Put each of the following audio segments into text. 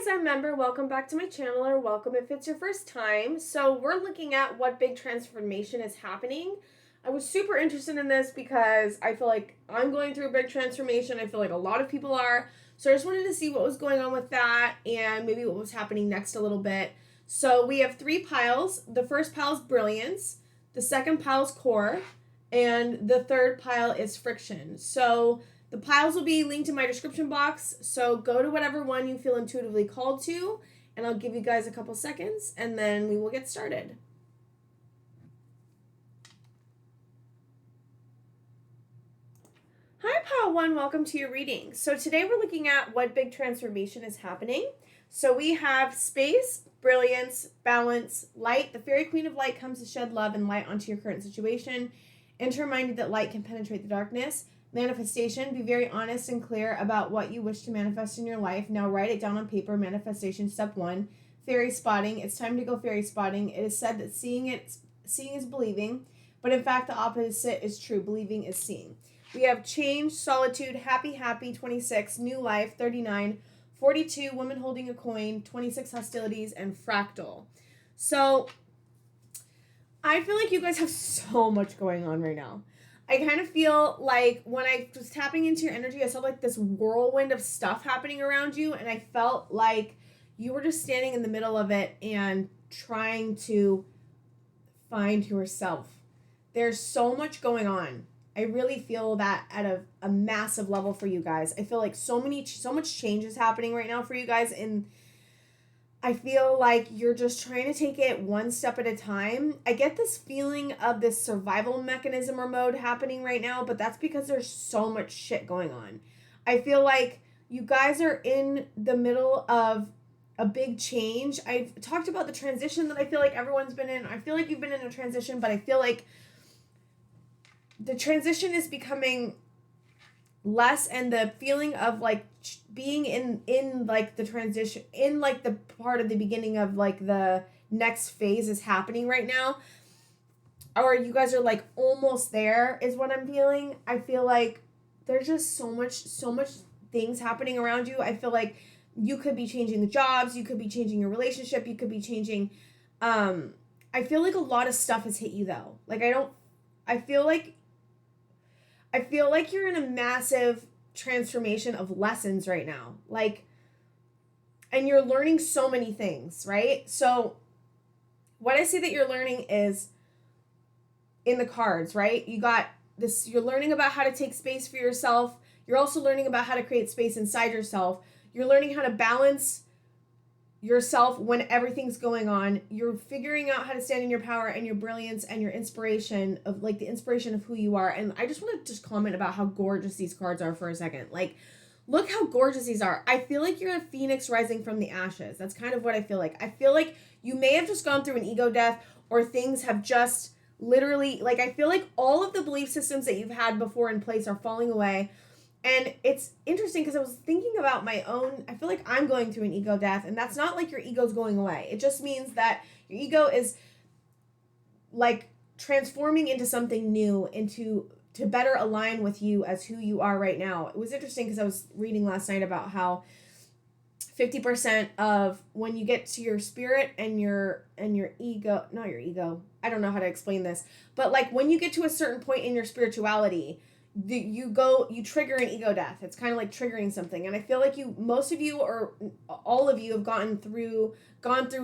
I'm Member. Welcome back to my channel, or welcome if it's your first time. So we're looking at what big transformation is happening. I was super interested in this because I feel like I'm going through a big transformation. I feel like a lot of people are. So I just wanted to see what was going on with that and maybe what was happening next a little bit. So we have 3 piles. The first pile is brilliance. The second pile is core. And the third pile is friction. So the piles will be linked in my description box, so go to whatever one you feel intuitively called to, and I'll give you guys a couple seconds, and then we will get started. Hi, Pile 1, welcome to your reading. So today we're looking at what big transformation is happening. So we have space, brilliance, balance, light. The fairy queen of light comes to shed love and light onto your current situation, and to remind you that light can penetrate the darkness. Manifestation, be very honest and clear about what you wish to manifest in your life. Now write it down on paper. Manifestation step 1. Fairy spotting, it's time to go fairy spotting. It is said that seeing is believing, but in fact the opposite is true. Believing is seeing. We have change, solitude, happy, 26, new life, 39, 42, woman holding a coin, 26, hostilities, and fractal. So I feel like you guys have so much going on right now. I kind of feel like when I was tapping into your energy, I saw like this whirlwind of stuff happening around you, and I felt like you were just standing in the middle of it and trying to find yourself. There's so much going on. I really feel that at a massive level for you guys. I feel like so much change is happening right now for you guys, and I feel like you're just trying to take it one step at a time. I get this feeling of this survival mechanism or mode happening right now, but that's because there's so much shit going on. I feel like you guys are in the middle of a big change. I've talked about the transition that I feel like everyone's been in. I feel like you've been in a transition, but I feel like the transition is becoming less, and the feeling of like being in like the transition, in like the part of the beginning of like the next phase is happening right now, or you guys are like almost there is what I'm feeling. I feel like there's just so much things happening around you. I feel like you could be changing the jobs, you could be changing your relationship, you could be changing I feel like a lot of stuff has hit you though. Like I feel like you're in a massive transformation of lessons right now. Like, and you're learning so many things, right? So what I see that you're learning is in the cards, right? You got this, you're learning about how to take space for yourself. You're also learning about how to create space inside yourself. You're learning how to balance yourself when everything's going on. You're figuring out how to stand in your power and your brilliance and your inspiration of like the inspiration of who you are. And I just want to just comment about how gorgeous these cards are for a second. Like, look how gorgeous these are. I feel like you're a phoenix rising from the ashes. That's kind of what I feel like. I feel like you may have just gone through an ego death, or things have just literally, like, I feel like all of the belief systems that you've had before in place are falling away. And it's interesting because I was thinking about my own, I feel like I'm going through an ego death, and that's not like your ego's going away. It just means that your ego is like transforming into something new, to better align with you as who you are right now. It was interesting because I was reading last night about how 50% of when you get to your spirit and your ego, not your ego, I don't know how to explain this, but like when you get to a certain point in your spirituality, you trigger an ego death. It's kind of like triggering something. And I feel like most of you or all of you have gone through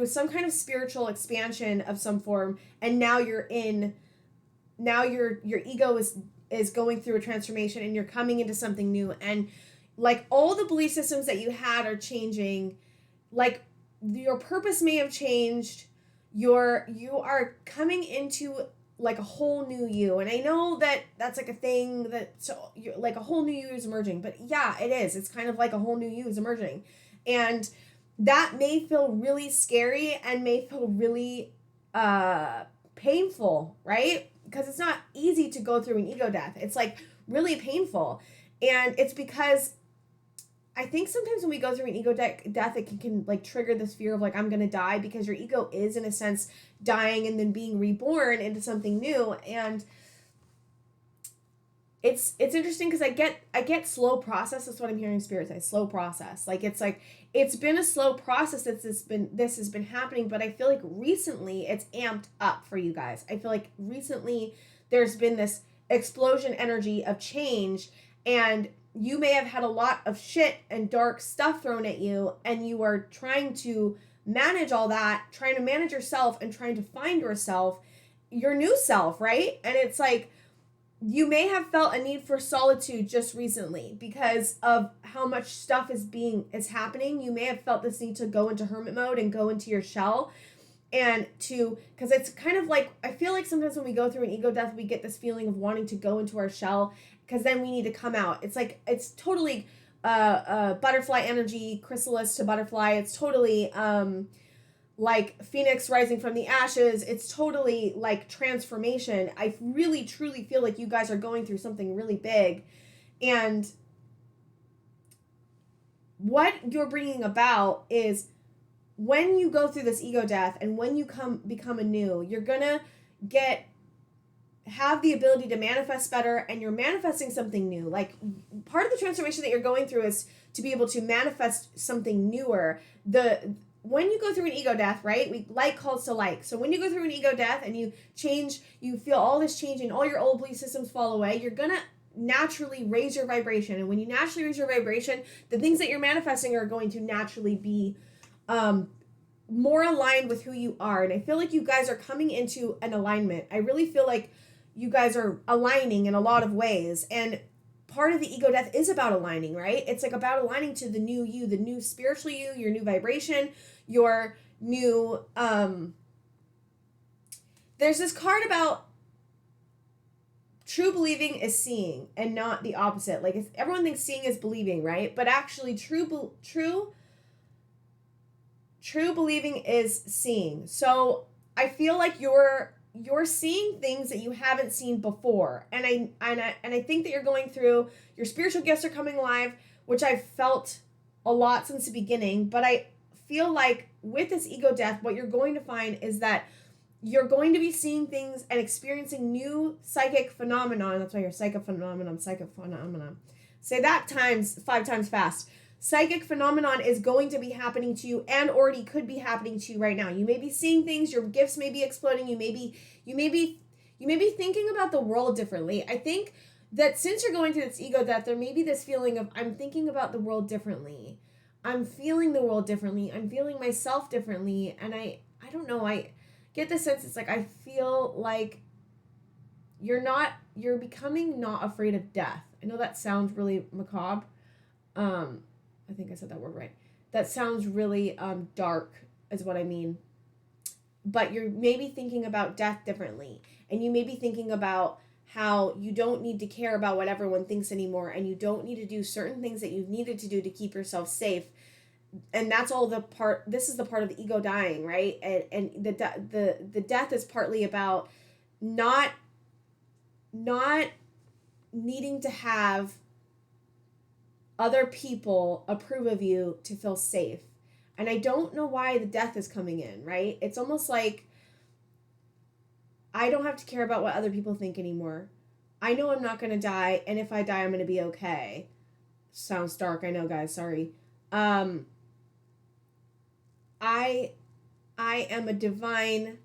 some kind of spiritual expansion of some form. And now your ego is going through a transformation, and you're coming into something new. And like all the belief systems that you had are changing. Like your purpose may have changed. You are coming into like a whole new you. And I know that that's like a thing that, so you're like a whole new you is emerging, but yeah, it is. It's kind of like a whole new you is emerging. And that may feel really scary and may feel really painful, right? Because it's not easy to go through an ego death. It's like really painful. And it's because I think sometimes when we go through an ego death, it can like trigger this fear of like, I'm going to die, because your ego is in a sense dying and then being reborn into something new. And it's interesting because I get slow process. That's what I'm hearing spirits say. Slow process. Like it's been a slow process that's this has been happening, but I feel like recently it's amped up for you guys. I feel like recently there's been this explosion energy of change, and you may have had a lot of shit and dark stuff thrown at you, and you are trying to manage all that, trying to manage yourself and trying to find yourself, your new self, right? And it's like you may have felt a need for solitude just recently because of how much stuff is happening. You may have felt this need to go into hermit mode and go into your shell, and because it's kind of like, I feel like sometimes when we go through an ego death, we get this feeling of wanting to go into our shell because then we need to come out. It's like, it's totally butterfly energy, chrysalis to butterfly. It's totally like phoenix rising from the ashes. It's totally like transformation. I really truly feel like you guys are going through something really big, and what you're bringing about is when you go through this ego death and when you become anew, you're gonna have the ability to manifest better, and you're manifesting something new. Like, part of the transformation that you're going through is to be able to manifest something newer. When you go through an ego death, right? Like calls to like. So when you go through an ego death and you change, you feel all this change and all your old belief systems fall away, you're gonna naturally raise your vibration. And when you naturally raise your vibration, the things that you're manifesting are going to naturally be more aligned with who you are. And I feel like you guys are coming into an alignment. I really feel like you guys are aligning in a lot of ways. And part of the ego death is about aligning, right? It's like about aligning to the new you, the new spiritual you, your new vibration, your new there's this card about true believing is seeing and not the opposite. Like, everyone thinks seeing is believing, right? But actually true believing is seeing. So I feel like you're seeing things that you haven't seen before. And I think that you're going through, your spiritual gifts are coming alive, which I've felt a lot since the beginning. But I feel like with this ego death, what you're going to find is that you're going to be seeing things and experiencing new psychic phenomenon. That's why you're psychic phenomenon. Say that 5 times fast. Psychic phenomenon is going to be happening to you and already could be happening to you right now. You may be seeing things, your gifts may be exploding, you may be thinking about the world differently. I think that since you're going through this ego death, there may be this feeling of, I'm thinking about the world differently. I'm feeling the world differently. I'm feeling myself differently. And I don't know, I get the sense, it's like, I feel like you're becoming not afraid of death. I know that sounds really macabre. I think I said that word right. That sounds really dark is what I mean. But you're maybe thinking about death differently. And you may be thinking about how you don't need to care about what everyone thinks anymore, and you don't need to do certain things that you've needed to do to keep yourself safe. And that's all this is the part of the ego dying, right? And the death is partly about not needing to have other people approve of you to feel safe. And I don't know why the death is coming in, right? It's almost like I don't have to care about what other people think anymore. I know I'm not going to die, and if I die, I'm going to be okay. Sounds dark, I know, guys, sorry. I am a divine,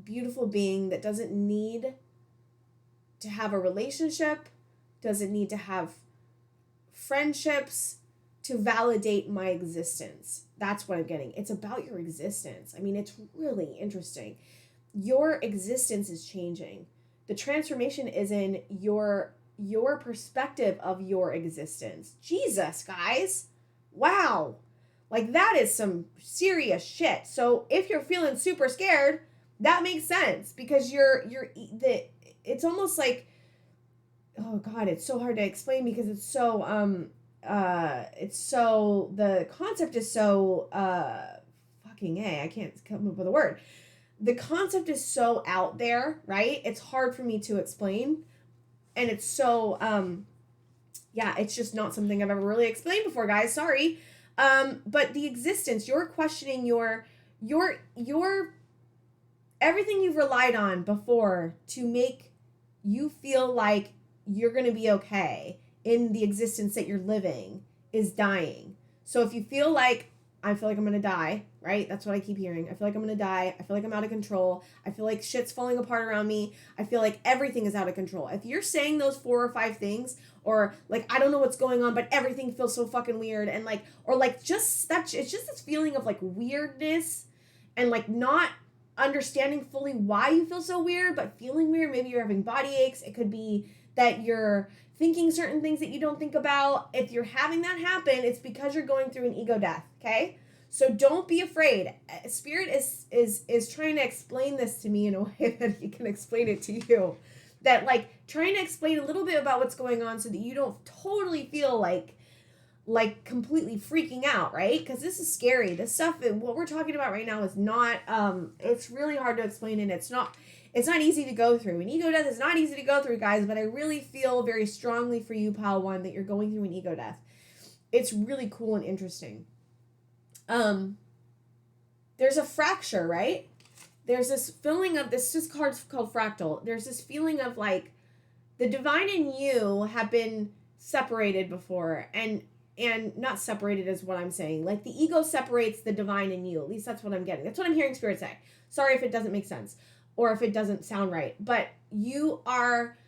beautiful being that doesn't need to have a relationship, doesn't need to have friendships to validate my existence. That's what I'm getting. It's about your existence. I mean, it's really interesting. Your existence is changing. The transformation is in your perspective of your existence. Jesus, guys. Wow. Like, that is some serious shit. So if you're feeling super scared, that makes sense, because it's almost like, oh God, it's so hard to explain because the concept is so, fucking A, I can't come up with a word. The concept is so out there, right? It's hard for me to explain. And it's so, it's just not something I've ever really explained before, guys. Sorry. But the existence, you're questioning your everything you've relied on before to make you feel like you're going to be okay in the existence that you're living is dying. So if you feel like, I feel like I'm going to die, right? That's what I keep hearing. I feel like I'm going to die. I feel like I'm out of control. I feel like shit's falling apart around me. I feel like everything is out of control. If you're saying those 4 or 5 things, or like, I don't know what's going on, but everything feels so fucking weird. And like, or like just that, it's just this feeling of like weirdness and like not understanding fully why you feel so weird, but feeling weird. Maybe you're having body aches. It could be that you're thinking certain things that you don't think about. If you're having that happen, it's because you're going through an ego death, okay? So don't be afraid. Spirit is trying to explain this to me in a way that he can explain it to you. That like trying to explain a little bit about what's going on so that you don't totally feel like completely freaking out, right? Because this is scary. This stuff, what we're talking about right now is not, it's really hard to explain, and it's not easy to go through. An ego death is not easy to go through, guys, but I really feel very strongly for you, Pal 1, that you're going through an ego death. It's really cool and interesting. There's a fracture, right? There's this feeling of, this card's called fractal. There's this feeling of like the divine and you have been separated before, and not separated is what I'm saying. Like the ego separates the divine and you. At least that's what I'm getting. That's what I'm hearing Spirit say. Sorry if it doesn't make sense or if it doesn't sound right, but you are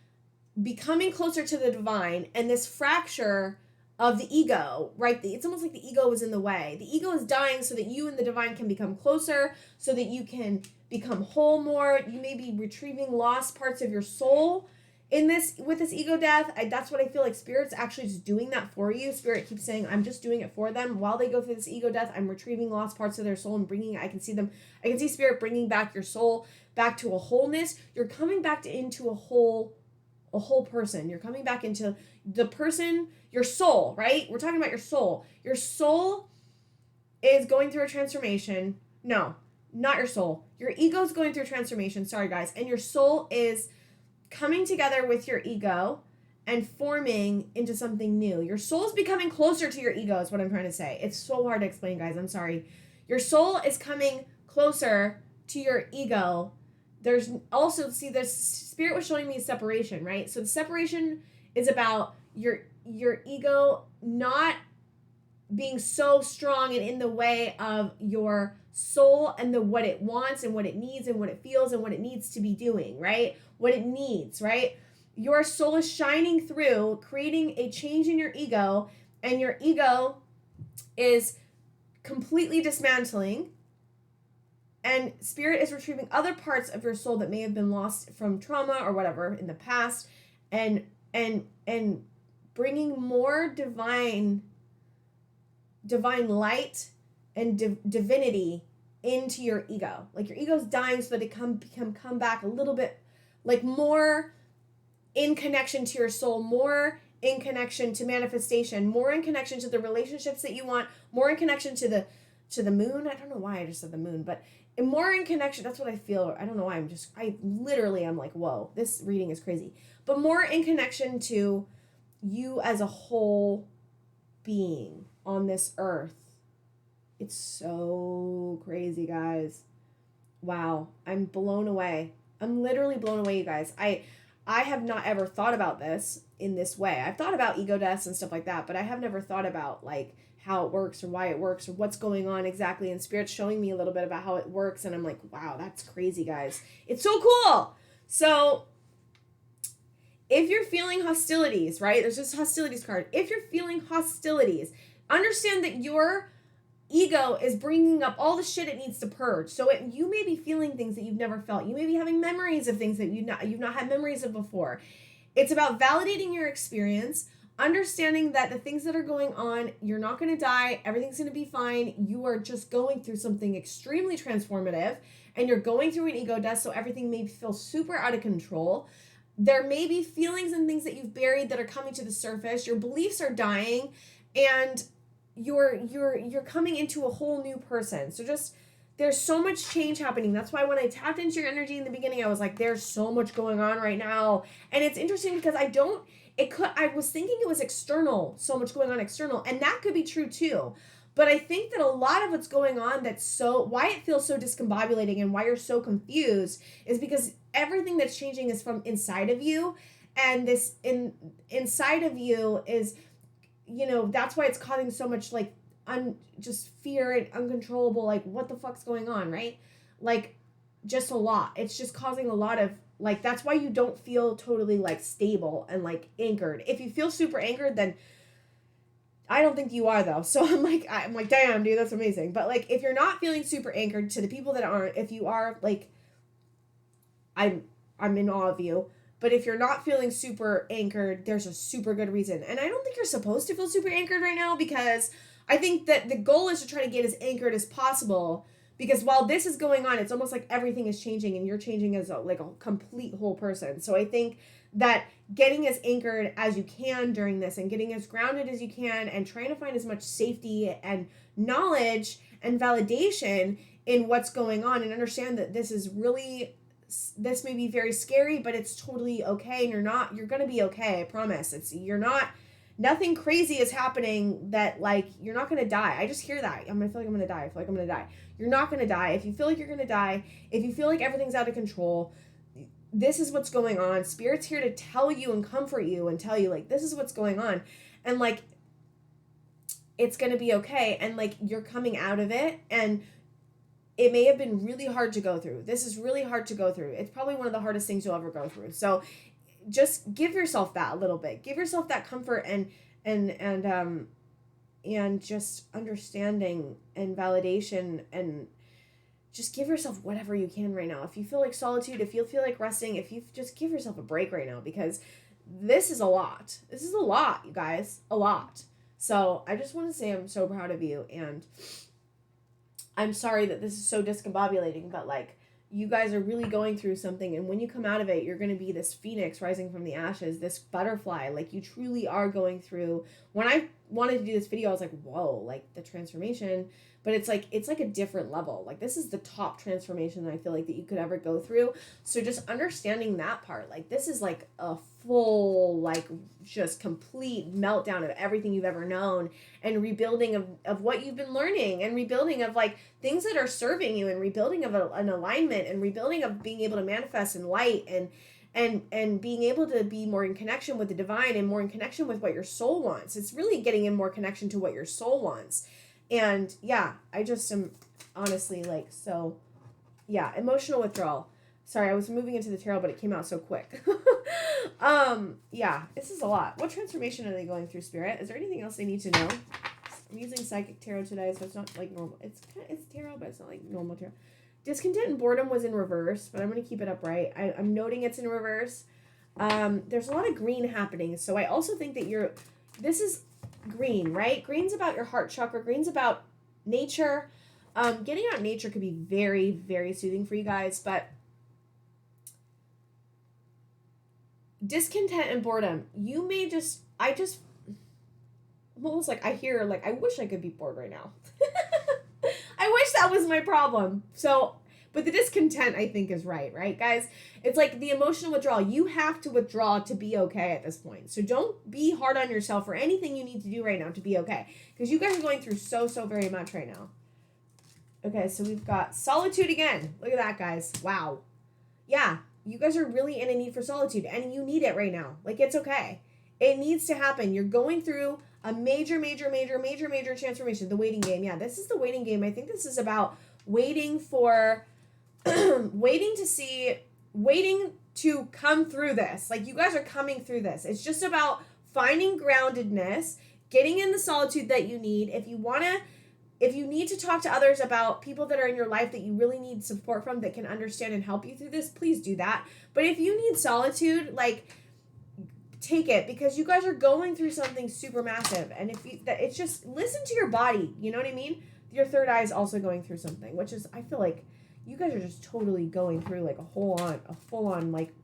becoming closer to the divine, and this fracture of the ego, right? It's almost like the ego is in the way. The ego is dying so that you and the divine can become closer, so that you can become whole more. You may be retrieving lost parts of your soul with this ego death. That's what I feel like Spirit's actually just doing that for you. Spirit keeps saying, I'm just doing it for them while they go through this ego death. I'm retrieving lost parts of their soul and I can see Spirit bringing back your soul back to a wholeness. You're coming back into a whole person. You're coming back into the person, your soul, right? We're talking about your soul. Your soul is going through a transformation. No, not your soul. Your ego is going through a transformation. Sorry, guys. And your soul is coming together with your ego and forming into something new. Your soul is becoming closer to your ego is what I'm trying to say. It's so hard to explain, guys. I'm sorry. Your soul is coming closer to your ego. There's also, this Spirit was showing me separation, right? So the separation is about your ego not being so strong and in the way of your soul and what it wants and what it needs and what it feels and what it needs to be doing, right? What it needs, right? Your soul is shining through, creating a change in your ego, and your ego is completely dismantling, and Spirit is retrieving other parts of your soul that may have been lost from trauma or whatever in the past, and bringing more divine light and divinity into your ego. Like your ego's dying so that it can come back a little bit, like more in connection to your soul, more in connection to manifestation, more in connection to the relationships that you want, more in connection to the moon. I don't know why I just said the moon, but more in connection. That's what I feel. I don't know why. I'm like, whoa, this reading is crazy. But more in connection to you as a whole being on this earth. It's so crazy, guys. Wow. I'm blown away. I'm literally blown away, you guys. I have not ever thought about this in this way. I've thought about ego deaths and stuff like that, but I have never thought about like how it works or why it works or what's going on exactly. And Spirit's showing me a little bit about how it works, and I'm like, wow, that's crazy, guys. It's so cool. So if you're feeling hostilities, right? There's this hostilities card. If you're feeling hostilities, understand that your ego is bringing up all the shit it needs to purge. So you may be feeling things that you've never felt. You may be having memories of things that you've not had memories of before. It's about validating your experience, understanding that the things that are going on, you're not going to die. Everything's going to be fine. You are just going through something extremely transformative, and you're going through an ego death, so everything may feel super out of control. There may be feelings and things that you've buried that are coming to the surface. Your beliefs are dying, and you're coming into a whole new person. So just, there's so much change happening. That's why when I tapped into your energy in the beginning, I was like, there's so much going on right now. And it's interesting because I was thinking it was external, so much going on external, and that could be true too. But I think that a lot of what's going on why it feels so discombobulating and why you're so confused is because everything that's changing is from inside of you. And this inside of you is, you know, that's why it's causing so much like just fear and uncontrollable, like what the fuck's going on, right? Like just a lot. It's just causing a lot of like, that's why you don't feel totally like stable and like anchored. If you feel super anchored, then I don't think you are though. So I'm like, damn, dude, that's amazing. But like, if you're not feeling super anchored, to the people that aren't, if you are, like, I'm in awe of you. But if you're not feeling super anchored, there's a super good reason. And I don't think you're supposed to feel super anchored right now, because I think that the goal is to try to get as anchored as possible. Because while this is going on, it's almost like everything is changing and you're changing as like a complete whole person. So I think that getting as anchored as you can during this and getting as grounded as you can and trying to find as much safety and knowledge and validation in what's going on, and understand that this may be very scary, but it's totally okay. And you're going to be okay. I promise. Nothing crazy is happening that like, you're not going to die. I just hear that. I'm going to feel like I'm going to die. I feel like I'm going to die. You're not going to die. If you feel like you're going to die, if you feel like everything's out of control, this is what's going on. Spirit's here to tell you and comfort you and tell you like, this is what's going on. And like, it's going to be okay. And like, you're coming out of it. And it may have been really hard to go through. This is really hard to go through. It's probably one of the hardest things you'll ever go through. So just give yourself that a little bit. Give yourself that comfort and just understanding and validation, and just give yourself whatever you can right now. If you feel like solitude, if you feel like resting, if you just give yourself a break right now, because this is a lot. This is a lot, you guys. A lot. So I just want to say I'm so proud of you, and I'm sorry that this is so discombobulating, but like, you guys are really going through something, and when you come out of it, you're going to be this phoenix rising from the ashes, this butterfly. Like, you truly are going through. When I wanted to do this video, I was like, whoa, like the transformation, but it's like a different level. Like, this is the top transformation that I feel like that you could ever go through. So just understanding that part, like, this is like a full, like, just complete meltdown of everything you've ever known, and rebuilding of what you've been learning, and rebuilding of like things that are serving you, and rebuilding of an alignment, and rebuilding of being able to manifest in light, and being able to be more in connection with the divine, and more in connection with what your soul wants. It's really getting in more connection to what your soul wants. And yeah, I just am honestly like, so yeah, emotional withdrawal. Sorry, I was moving into the tarot, but it came out so quick. Yeah, this is a lot. What transformation are they going through, Spirit? Is there anything else they need to know? I'm using psychic tarot today, so it's not like normal. It's tarot, but it's not like normal tarot. Discontent and boredom was in reverse, but I'm going to keep it upright. I'm noting it's in reverse. There's a lot of green happening, so I also think that this is green, right? Green's about your heart chakra. Green's about nature. Getting out in nature could be very, very soothing for you guys, but discontent and boredom, you may I'm almost like, I hear like, I wish I could be bored right now. I wish that was my problem. So, but the discontent, I think, is right, guys? It's like the emotional withdrawal. You have to withdraw to be okay at this point. So don't be hard on yourself for anything you need to do right now to be okay, because you guys are going through so very much right now. Okay, so we've got solitude again. Look at that, guys. Wow. Yeah, you guys are really in a need for solitude, and you need it right now. Like, it's okay. It needs to happen. You're going through a major transformation. The waiting game. Yeah, this is the waiting game. I think this is about waiting for, waiting to come through this. Like, you guys are coming through this. It's just about finding groundedness, getting in the solitude that you need. If you need to talk to others about people that are in your life that you really need support from, that can understand and help you through this, please do that. But if you need solitude, like, take it, because you guys are going through something super massive. And it's just, listen to your body. You know what I mean? Your third eye is also going through something, which is, I feel like you guys are just totally going through like a full on like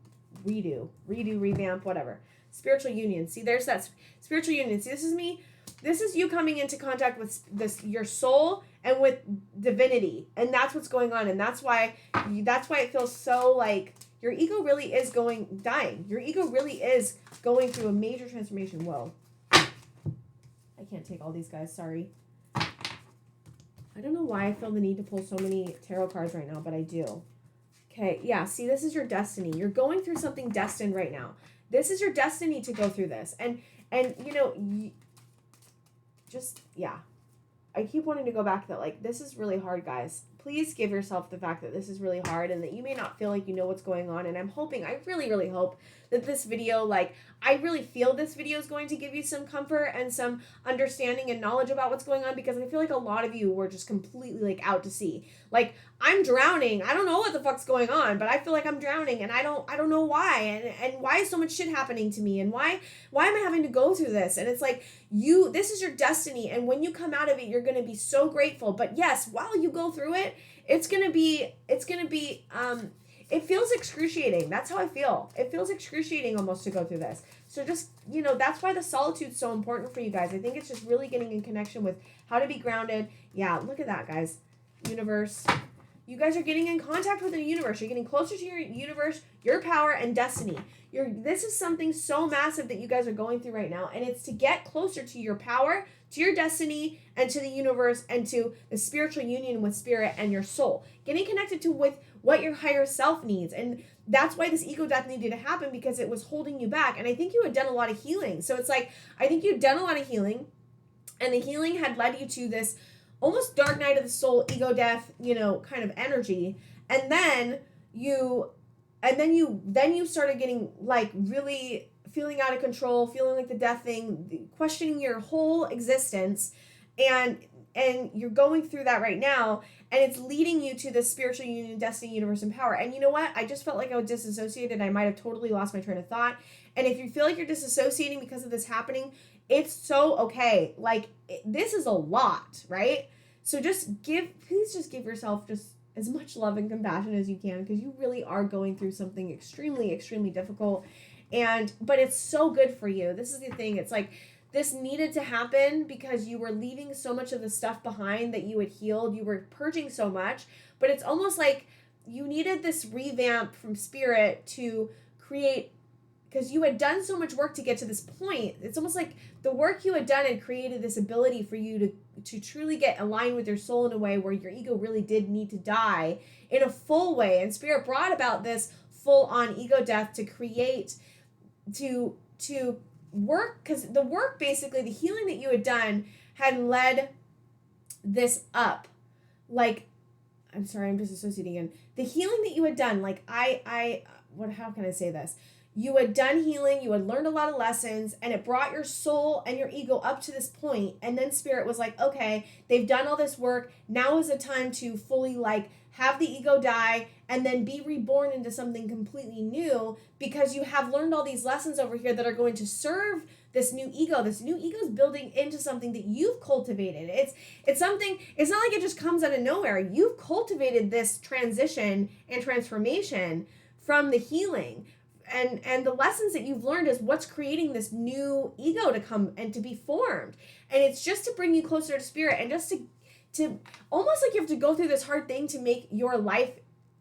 redo, revamp, whatever. Spiritual union. See, there's that spiritual union. See, this is me. This is you coming into contact with your soul and with divinity, and that's what's going on, and that's why it feels so like your ego really is dying. Your ego really is going through a major transformation. Whoa, I can't take all these guys. Sorry. I don't know why I feel the need to pull so many tarot cards right now, but I do. Okay, yeah. See, this is your destiny. You're going through something destined right now. This is your destiny to go through this. And you know, yeah. I keep wanting to go back to that, like, this is really hard, guys. Please give yourself the fact that this is really hard and that you may not feel like you know what's going on. And I'm hoping, I really, really hope that this video, like, I really feel this video is going to give you some comfort and some understanding and knowledge about what's going on, because I feel like a lot of you were just completely, like, out to sea. Like, I'm drowning. I don't know what the fuck's going on, but I feel like I'm drowning, and I don't know why, and why is so much shit happening to me, and why am I having to go through this? And it's like, this is your destiny, and when you come out of it, you're going to be so grateful. But yes, while you go through it, it feels excruciating. That's how I feel. It feels excruciating almost to go through this. So just, you know, that's why the solitude's so important for you guys. I think it's just really getting in connection with how to be grounded. Yeah, look at that, guys. Universe. You guys are getting in contact with the universe. You're getting closer to your universe, your power, and destiny. This is something so massive that you guys are going through right now, and it's to get closer to your power, to your destiny, and to the universe, and to the spiritual union with spirit and your soul. Getting connected with what your higher self needs. And that's why this ego death needed to happen, because it was holding you back. And I think you had done a lot of healing. So it's like, I think you'd done a lot of healing, and the healing had led you to this almost dark night of the soul, ego death, you know, kind of energy. And then you started getting, like, really feeling out of control, feeling like the death thing, questioning your whole existence, and you're going through that right now, and it's leading you to the spiritual union, destiny, universe, and power. And you know what? I just felt like I was disassociated. I might have totally lost my train of thought. And if you feel like you're disassociating because of this happening, it's so okay. Like, this is a lot, right? So please just give yourself just as much love and compassion as you can, because you really are going through something extremely, extremely difficult. But it's so good for you. This is the thing. It's like, this needed to happen because you were leaving so much of the stuff behind that you had healed. You were purging so much, but it's almost like you needed this revamp from spirit to create, because you had done so much work to get to this point. It's almost like the work you had done had created this ability for you to truly get aligned with your soul in a way where your ego really did need to die in a full way. And spirit brought about this full-on ego death to create, to work, because the work, basically, the healing that you had done had led this up. Like, I'm sorry, I'm disassociating again. The healing that you had done, like, how can I say this? You had done healing, you had learned a lot of lessons, and it brought your soul and your ego up to this point, and then spirit was like, okay, they've done all this work, now is the time to fully, like, have the ego die, and then be reborn into something completely new, because you have learned all these lessons over here that are going to serve this new ego. This new ego is building into something that you've cultivated. It's something, it's not like it just comes out of nowhere. You've cultivated this transition and transformation from the healing. And the lessons that you've learned is what's creating this new ego to come and to be formed. And it's just to bring you closer to spirit, and just to almost like you have to go through this hard thing to make your life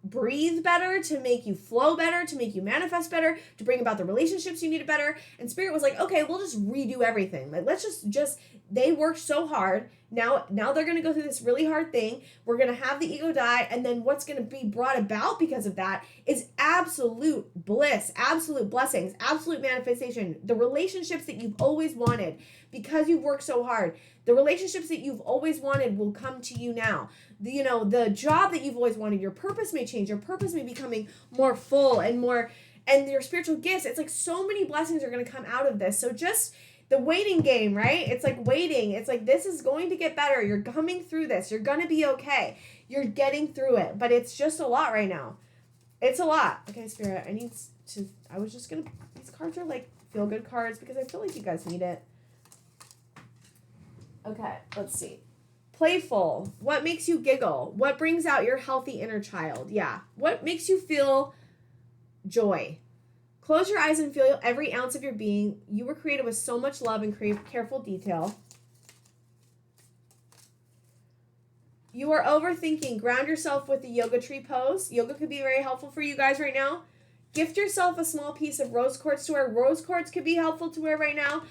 breathe better, to make you flow better, to make you manifest better, to bring about the relationships you need better. And spirit was like, okay, we'll just redo everything. Like, let's just they worked so hard. Now they're going to go through this really hard thing. We're going to have the ego die. And then what's going to be brought about because of that is absolute bliss, absolute blessings, absolute manifestation. The relationships that you've always wanted because you've worked so hard. The relationships that you've always wanted will come to you now. The job that you've always wanted, your purpose may change. Your purpose may be becoming more full and more, and your spiritual gifts. It's like so many blessings are going to come out of this. So just the waiting game, right? It's like waiting. It's like, this is going to get better. You're coming through this. You're going to be okay. You're getting through it. But it's just a lot right now. It's a lot. Okay, Spirit, these cards are like feel-good cards because I feel like you guys need it. Okay, let's see. Playful. What makes you giggle? What brings out your healthy inner child? Yeah. What makes you feel joy? Close your eyes and feel every ounce of your being. You were created with so much love and careful detail. You are overthinking. Ground yourself with the yoga tree pose. Yoga could be very helpful for you guys right now. Gift yourself a small piece of rose quartz to wear. Rose quartz could be helpful to wear right now.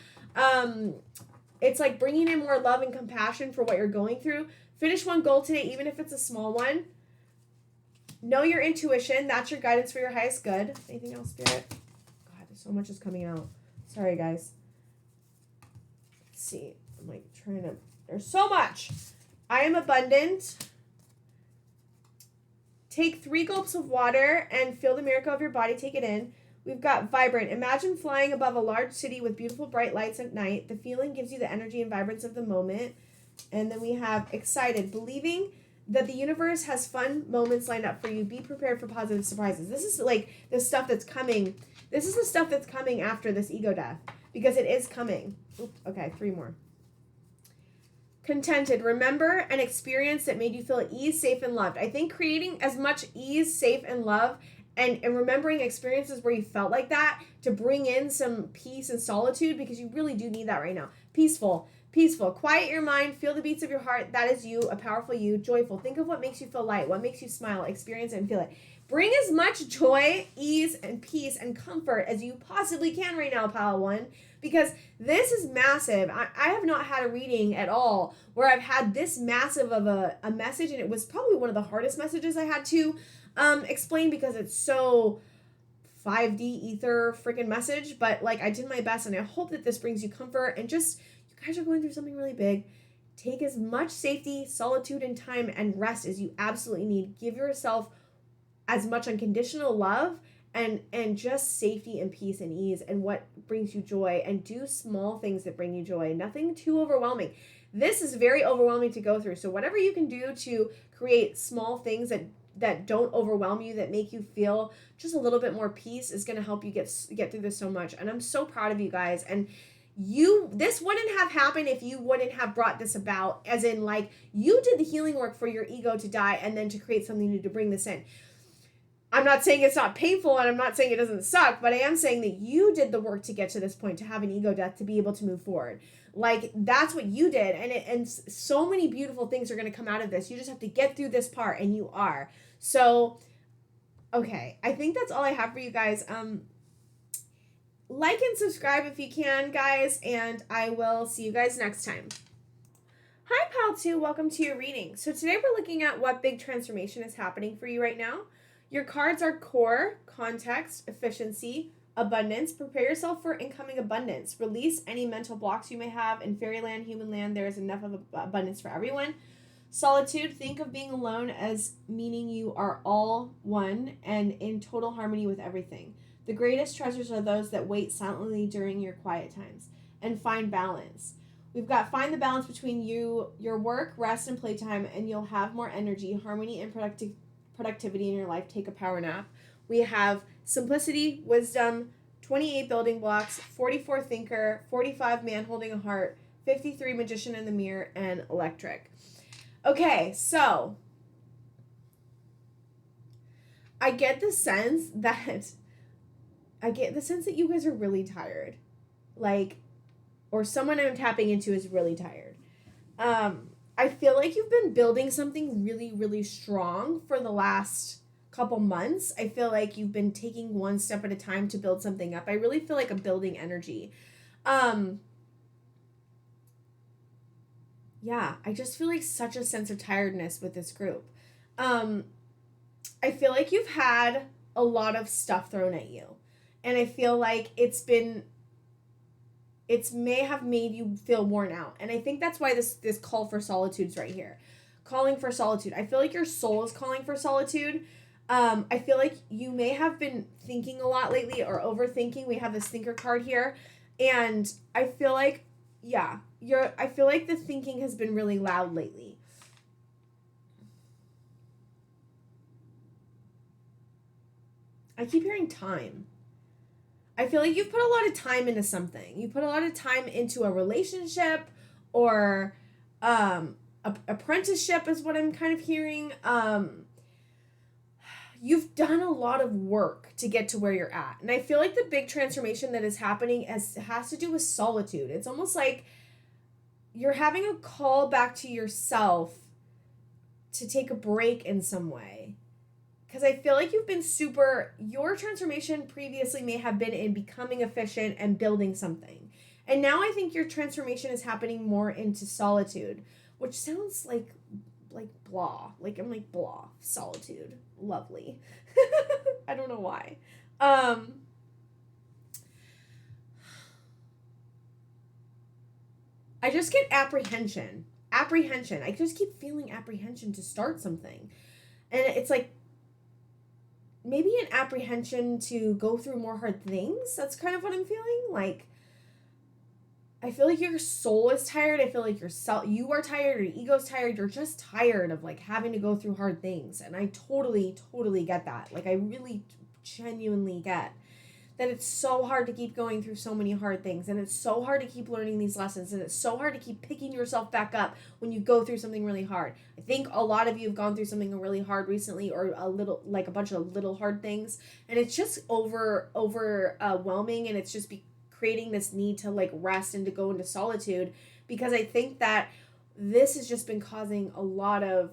It's like bringing in more love and compassion for what you're going through. Finish one goal today, even if it's a small one. Know your intuition. That's your guidance for your highest good. Anything else, Spirit? God, there's So much is coming out. Sorry, guys. Let's see. I'm like trying to... There's so much. I am abundant. Take 3 gulps of water and feel the miracle of your body. Take it in. We've got vibrant. Imagine flying above a large city with beautiful bright lights at night. The feeling gives you the energy and vibrance of the moment. And then we have excited. Believing that the universe has fun moments lined up for you. Be prepared for positive surprises. This is like the stuff that's coming. This is the stuff that's coming after this ego death. Because it is coming. Oops, okay, 3 more. Contented. Remember an experience that made you feel at ease, safe, and loved. I think creating as much ease, safe, and love and remembering experiences where you felt like that to bring in some peace and solitude, because you really do need that right now. Peaceful. Quiet your mind. Feel the beats of your heart. That is you, a powerful you. Joyful. Think of what makes you feel light, what makes you smile. Experience it and feel it. Bring as much joy, ease, and peace and comfort as you possibly can right now, Pile 1. Because this is massive. I have not had a reading at all where I've had this massive of a message, and it was probably one of the hardest messages I had to explain because it's so 5D ether freaking message. But like, I did my best, and I hope that this brings you comfort. And just, you guys are going through something really big. Take as much safety, solitude, and time and rest as you absolutely need. Give yourself as much unconditional love and just safety and peace and ease and what brings you joy, and do small things that bring you joy. Nothing too overwhelming. This is very overwhelming to go through. So whatever you can do to create small things that don't overwhelm you, that make you feel just a little bit more peace, is going to help you get through this so much. And I'm so proud of you guys. And this wouldn't have happened if you wouldn't have brought this about, as in like you did the healing work for your ego to die and then to create something new to bring this in. I'm not saying it's not painful, and I'm not saying it doesn't suck, but I am saying that you did the work to get to this point, to have an ego death, to be able to move forward. Like, that's what you did, and so many beautiful things are going to come out of this. You just have to get through this part, and you are. So, okay, I think that's all I have for you guys. Like and subscribe if you can, guys, and I will see you guys next time. Hi, Pal 2. Welcome to your reading. So today we're looking at what big transformation is happening for you right now. Your cards are core, context, efficiency, abundance. Prepare yourself for incoming abundance. Release any mental blocks you may have. In fairyland, human land, there is enough of abundance for everyone. Solitude. Think of being alone as meaning you are all one and in total harmony with everything. The greatest treasures are those that wait silently during your quiet times. And find balance. We've got find the balance between your work, rest, and playtime, and you'll have more energy, harmony, and productivity in your life. Take a power nap. We have simplicity, wisdom, 28 building blocks, 44 thinker, 45 man holding a heart, 53 magician in the mirror, and electric. Okay, so I get the sense that you guys are really tired. Like, or someone I'm tapping into is really tired. I feel like you've been building something really, really strong for the last couple months. I feel like you've been taking one step at a time to build something up. I really feel like a building energy. Yeah, I just feel like such a sense of tiredness with this group. I feel like you've had a lot of stuff thrown at you. And I feel like it may have made you feel worn out. And I think that's why this call for solitude's right here. Calling for solitude. I feel like your soul is calling for solitude. I feel like you may have been thinking a lot lately or overthinking. We have this thinker card here. And I feel like, I feel like the thinking has been really loud lately. I keep hearing time. I feel like you've put a lot of time into something. You put a lot of time into a relationship or apprenticeship is what I'm kind of hearing. You've done a lot of work to get to where you're at. And I feel like the big transformation that is happening has to do with solitude. It's almost like you're having a call back to yourself to take a break in some way. Because I feel like you've been your transformation previously may have been in becoming efficient and building something. And now I think your transformation is happening more into solitude, which sounds like blah. Like, I'm like, blah, solitude. Lovely. I don't know why. I just get apprehension. Apprehension. I just keep feeling apprehension to start something. And it's like maybe an apprehension to go through more hard things. That's kind of what I'm feeling. Like, I feel like your soul is tired. I feel like you are tired, your ego's tired. You're just tired of like having to go through hard things. And I totally, totally get that. Like, I really genuinely get that it's so hard to keep going through so many hard things, and it's so hard to keep learning these lessons, and it's so hard to keep picking yourself back up when you go through something really hard. I think a lot of you have gone through something really hard recently, or a bunch of little hard things, and it's just overwhelming, and it's just creating this need to like rest and to go into solitude, because I think that this has just been causing a lot of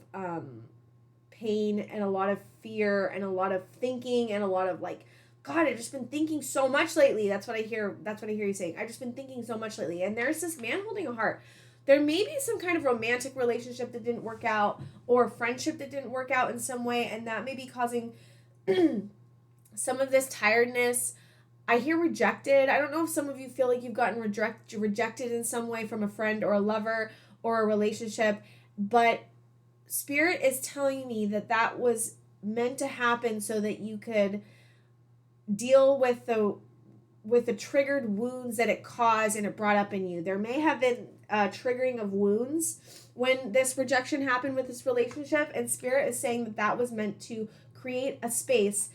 pain and a lot of fear and a lot of thinking and a lot of like, God, I've just been thinking so much lately. That's what I hear you saying. I've just been thinking so much lately. And there's this man holding a heart. There may be some kind of romantic relationship that didn't work out, or friendship that didn't work out in some way, and that may be causing some of this tiredness. I hear rejected. I don't know if some of you feel like you've gotten rejected in some way from a friend or a lover or a relationship, but Spirit is telling me that was meant to happen so that you could deal with the triggered wounds that it caused and it brought up in you. There may have been triggering of wounds when this rejection happened with this relationship, and Spirit is saying that was meant to create a space,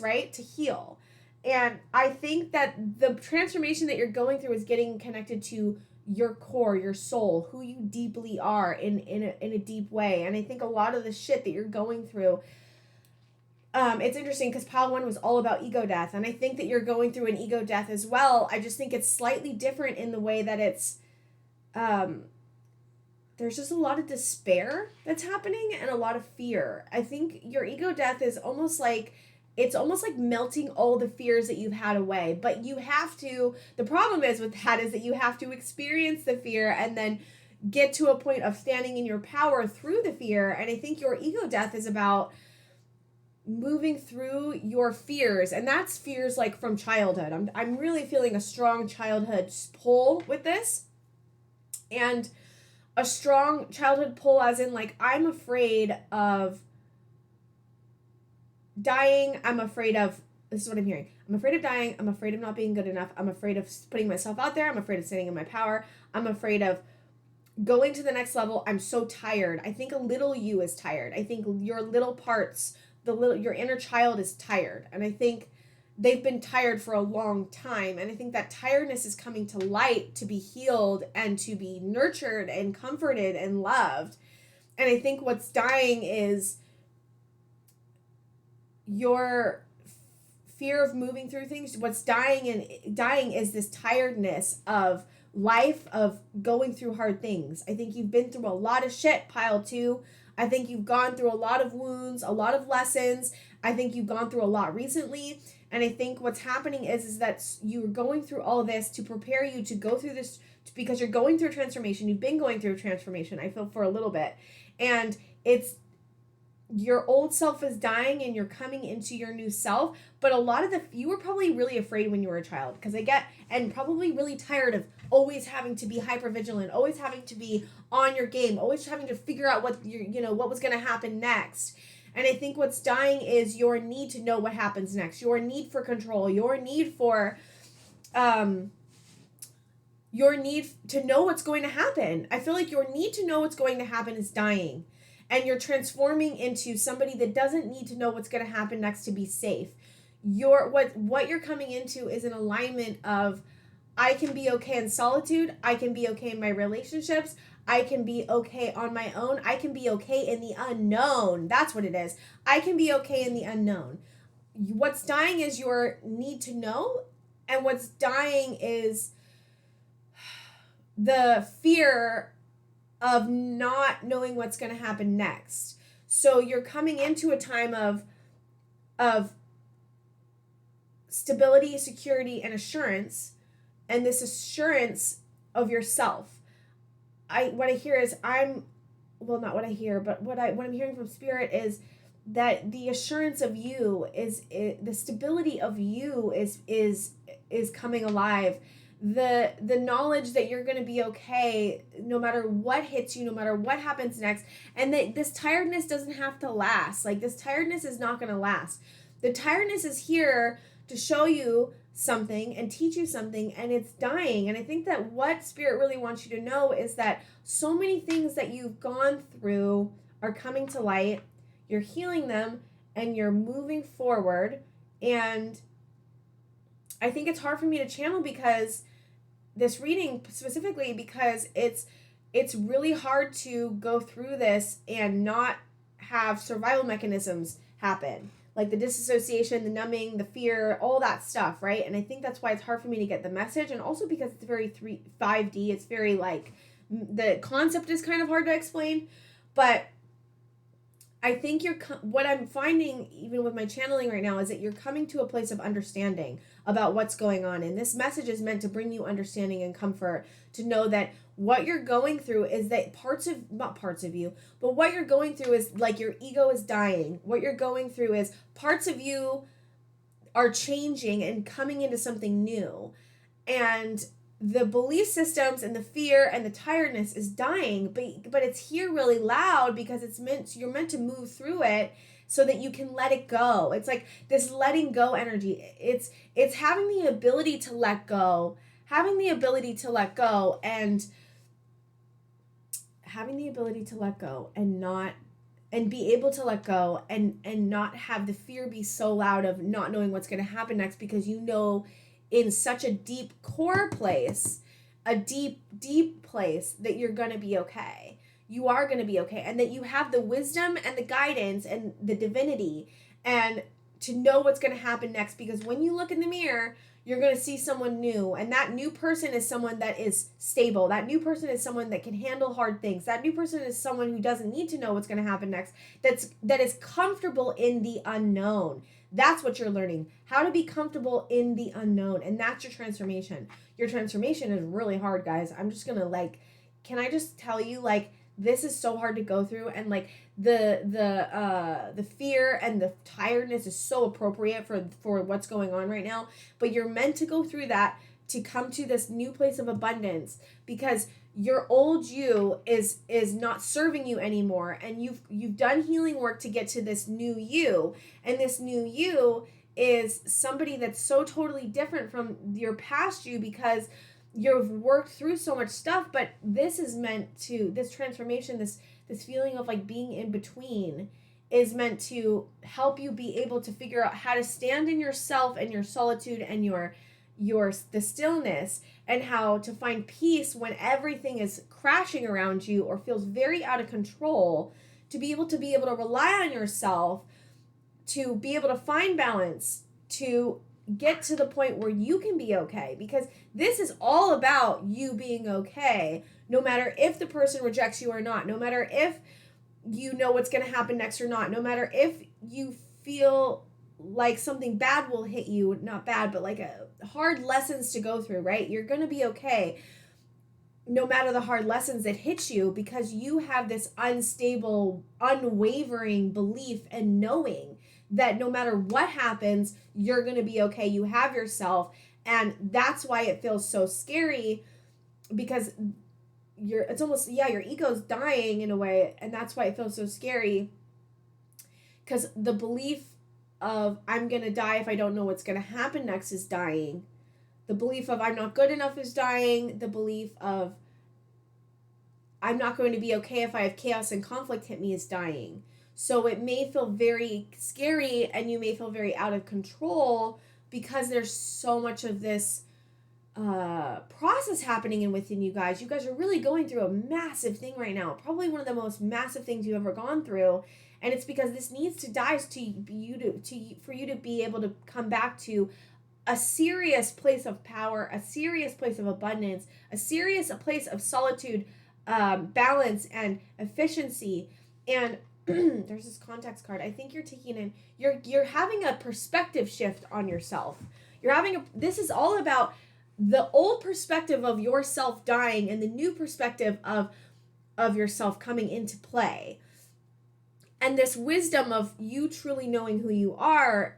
right, to heal. And I think that the transformation that you're going through is getting connected to your core, your soul, who you deeply are in a deep way. And I think a lot of the shit that you're going through, it's interesting because pile 1 was all about ego death, and I think that you're going through an ego death as well. I just think it's slightly different in the way that it's there's just a lot of despair that's happening and a lot of fear. I think your ego death is almost like melting all the fears that you've had away. But you have to, the problem is with that is that you have to experience the fear and then get to a point of standing in your power through the fear. And I think your ego death is about moving through your fears, and that's fears like from childhood. I'm really feeling a strong childhood pull with this, and a strong childhood pull as in like, I'm afraid of dying. This is what I'm hearing. I'm afraid of dying. I'm afraid of not being good enough. I'm afraid of putting myself out there. I'm afraid of standing in my power. I'm afraid of going to the next level. I'm so tired. I think a little you is tired. I think your little parts, your inner child is tired. And I think they've been tired for a long time. And I think that tiredness is coming to light to be healed and to be nurtured and comforted and loved. And I think what's dying is your fear of moving through things. What's dying is this tiredness of life, of going through hard things. I think you've been through a lot of shit, pile 2. I think you've gone through a lot of wounds, a lot of lessons. I think you've gone through a lot recently. And I think what's happening is that you're going through all of this to prepare you to go through this, because you're going through a transformation. You've been going through a transformation, I feel, for a little bit. And it's your old self is dying and you're coming into your new self. But a lot of you were probably really afraid when you were a child, because and probably really tired of always having to be hyper vigilant, always having to be on your game, always having to figure out what was going to happen next. And I think what's dying is your need to know what happens next, your need for control, your need to know what's going to happen. I feel like your need to know what's going to happen is dying. And you're transforming into somebody that doesn't need to know what's going to happen next to be safe. What you're coming into is an alignment of, I can be okay in solitude. I can be okay in my relationships. I can be okay on my own. I can be okay in the unknown. That's what it is. I can be okay in the unknown. What's dying is your need to know. And what's dying is the fear of not knowing what's going to happen next. So you're coming into a time of stability, security, and assurance, and this assurance of yourself. What I hear is what I'm hearing from Spirit is that the assurance of you is the stability of you is coming alive. the knowledge that you're going to be okay no matter what hits you, no matter what happens next, and that this tiredness doesn't have to last. Like, this tiredness is not going to last. The tiredness is here to show you something and teach you something, and it's dying. And I think that what Spirit really wants you to know is that so many things that you've gone through are coming to light, you're healing them, and you're moving forward. And I think it's hard for me to channel because this reading specifically, because it's really hard to go through this and not have survival mechanisms happen, like the disassociation, the numbing, the fear, all that stuff, right? And I think that's why it's hard for me to get the message, and also because it's very 5D. It's very like, the concept is kind of hard to explain, but I think what I'm finding even with my channeling right now is that you're coming to a place of understanding about what's going on. And this message is meant to bring you understanding and comfort, to know that what you're going through is that not parts of you, but what you're going through is like your ego is dying. What you're going through is parts of you are changing and coming into something new. And the belief systems and the fear and the tiredness is dying, but it's here really loud because you're meant to move through it so that you can let it go. It's like this letting go energy. It's having the ability to let go, and having the ability to let go and be able to let go and not have the fear be so loud of not knowing what's going to happen next, because you know in such a deep core place, a deep place, that you're going to be okay. You are going to be okay. And that you have the wisdom and the guidance and the divinity and to know what's going to happen next. Because when you look in the mirror, you're going to see someone new. And that new person is someone that is stable. That new person is someone that can handle hard things. That new person is someone who doesn't need to know what's going to happen next. That is comfortable in the unknown. That's what you're learning, how to be comfortable in the unknown. And that's your transformation. Your transformation is really hard, guys. I'm just going to can I just tell you, this is so hard to go through, and the fear and the tiredness is so appropriate for what's going on right now. But you're meant to go through that to come to this new place of abundance, because your old you is not serving you anymore, and you've done healing work to get to this new you, and this new you is somebody that's so totally different from your past you, because you've worked through so much stuff. But this transformation, this feeling of being in between, is meant to help you be able to figure out how to stand in yourself and your solitude and the stillness, and how to find peace when everything is crashing around you or feels very out of control, to be able to rely on yourself, to be able to find balance, to get to the point where you can be okay. Because this is all about you being okay, no matter if the person rejects you or not, no matter if you know what's going to happen next or not, no matter if you feel like something bad will hit you, not bad, but hard lessons to go through, right? You're going to be okay no matter the hard lessons that hit you, because you have this unstable, unwavering belief and knowing that no matter what happens, you're going to be okay. You have yourself. And that's why it feels so scary, because your ego's dying in a way. And that's why it feels so scary, because the belief of I'm going to die if I don't know what's going to happen next is dying. The belief of I'm not good enough is dying. The belief of I'm not going to be okay if I have chaos and conflict hit me is dying. So it may feel very scary, and you may feel very out of control, because there's so much of this process happening within you guys. You guys are really going through a massive thing right now, probably one of the most massive things you've ever gone through. And it's because this needs to die for you to be able to come back to a serious place of power, a serious place of abundance, a place of solitude, balance, and efficiency. And there's this context card. I think you're taking in, you're having a perspective shift on yourself. This is all about the old perspective of yourself dying and the new perspective of yourself coming into play. And this wisdom of you truly knowing who you are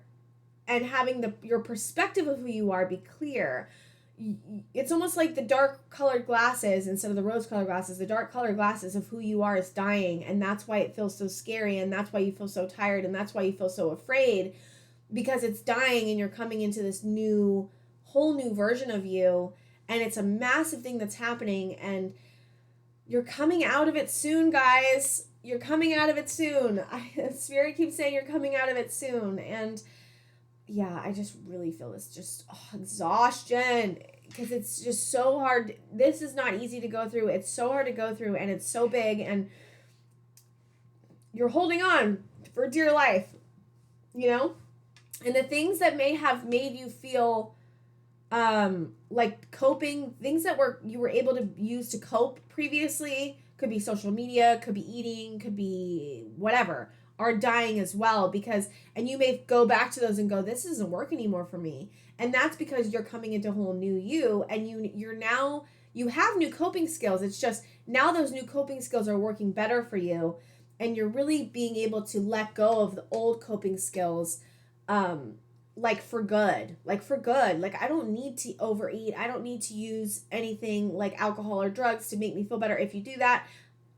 and having your perspective of who you are be clear. it's almost like the dark colored glasses instead of the rose colored glasses. The dark colored glasses of who you are is dying, and that's why it feels so scary, and that's why you feel so tired, and that's why you feel so afraid, because it's dying and you're coming into this whole new version of you, and it's a massive thing that's happening, and you're coming out of it soon, guys. You're coming out of it soon. Spirit keeps saying you're coming out of it soon, and yeah, I just really feel this exhaustion, because it's just so hard. This is not easy to go through. It's so hard to go through, and it's so big, and you're holding on for dear life, you know? And the things that may have made you feel like coping, things that you were able to use to cope previously, could be social media, could be eating, could be whatever, are dying as well, and you may go back to those and go, this doesn't work anymore for me. And that's because you're coming into a whole new you, and you have new coping skills. It's just now those new coping skills are working better for you, and you're really being able to let go of the old coping skills, like for good. Like, I don't need to overeat. I don't need to use anything like alcohol or drugs to make me feel better. If you do that,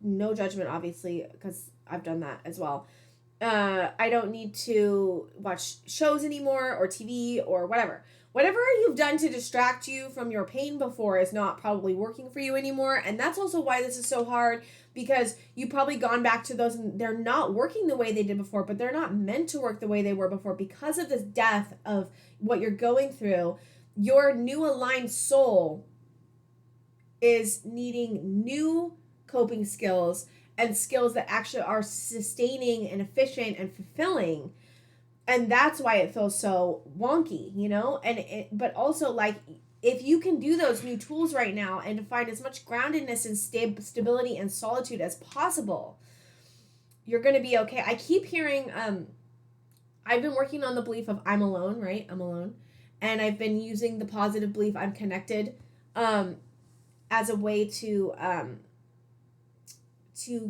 no judgment, obviously, because I've done that as well. I don't need to watch shows anymore, or TV, or whatever. Whatever you've done to distract you from your pain before is not probably working for you anymore. And that's also why this is so hard, because you've probably gone back to those and they're not working the way they did before, but they're not meant to work the way they were before because of this death of what you're going through. Your new aligned soul is needing new coping skills, and skills that actually are sustaining and efficient and fulfilling. And that's why it feels so wonky, you know? But also, like, if you can do those new tools right now and find as much groundedness and stability and solitude as possible, you're going to be okay. I keep hearing, I've been working on the belief of I'm alone, right? I'm alone. And I've been using the positive belief I'm connected, as a way to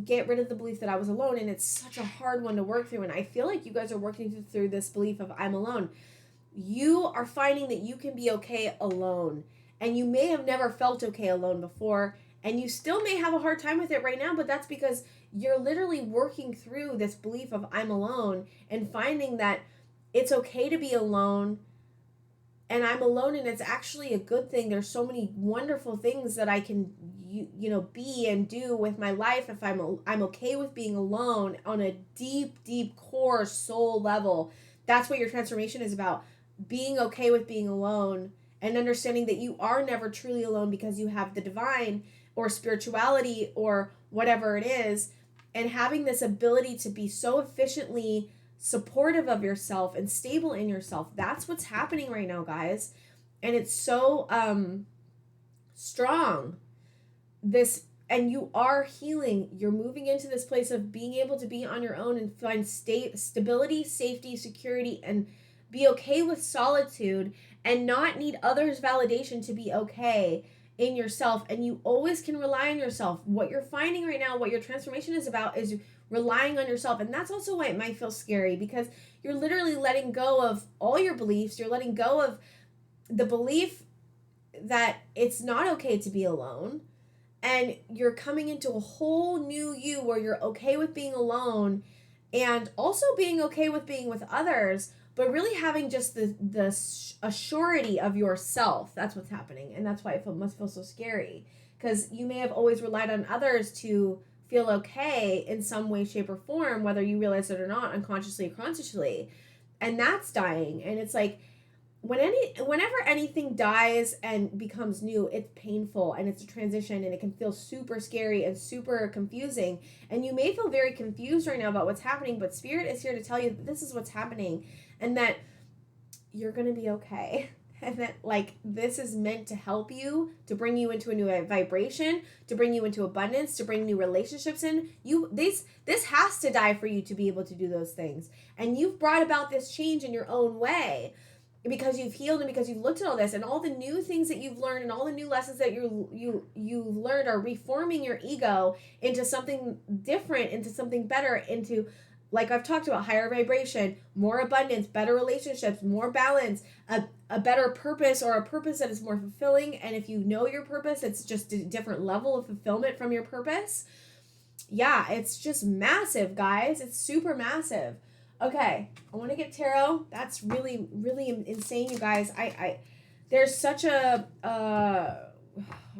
get rid of the belief that I was alone. And it's such a hard one to work through. And I feel like you guys are working through this belief of I'm alone. You are finding that you can be okay alone. And you may have never felt okay alone before. And you still may have a hard time with it right now. But that's because you're literally working through this belief of I'm alone and finding that it's okay to be alone. And I'm alone, and it's actually a good thing. There's so many wonderful things that I can, be and do with my life if I'm okay with being alone on a deep, deep core soul level. That's what your transformation is about. Being okay with being alone and understanding that you are never truly alone because you have the divine or spirituality or whatever it is, and having this ability to be so efficiently supportive of yourself and stable in yourself. That's what's happening right now, guys. And it's so strong. And you are healing. You're moving into this place of being able to be on your own and find stability, safety, security, and be okay with solitude and not need others' validation to be okay in yourself. And you always can rely on yourself. What you're finding right now, what your transformation is about, is relying on yourself. And that's also why it might feel scary, because you're literally letting go of all your beliefs. You're letting go of the belief that it's not okay to be alone, and you're coming into a whole new you where you're okay with being alone and also being okay with being with others, but really having just the surety of yourself. That's what's happening. And that's why it must feel so scary, because you may have always relied on others to feel okay in some way, shape, or form, whether you realize it or not, unconsciously or consciously. And that's dying. And it's like, whenever anything dies and becomes new, it's painful and it's a transition, and it can feel super scary and super confusing. And you may feel very confused right now about what's happening, but Spirit is here to tell you that this is what's happening, and that you're going to be okay. And that, like, this is meant to help you, to bring you into a new vibration, to bring you into abundance, to bring new relationships in. This has to die for you to be able to do those things. And you've brought about this change in your own way, because you've healed and because you've looked at all this and all the new things that you've learned and all the new lessons that you've learned are reforming your ego into something different, into something better, into like I've talked about, higher vibration, more abundance, better relationships, more balance, a better purpose, or a purpose that is more fulfilling. And if you know your purpose, it's just a different level of fulfillment from your purpose. Yeah, it's just massive, guys. It's super massive. Okay, I want to get tarot. That's really, really insane, you guys. There's such an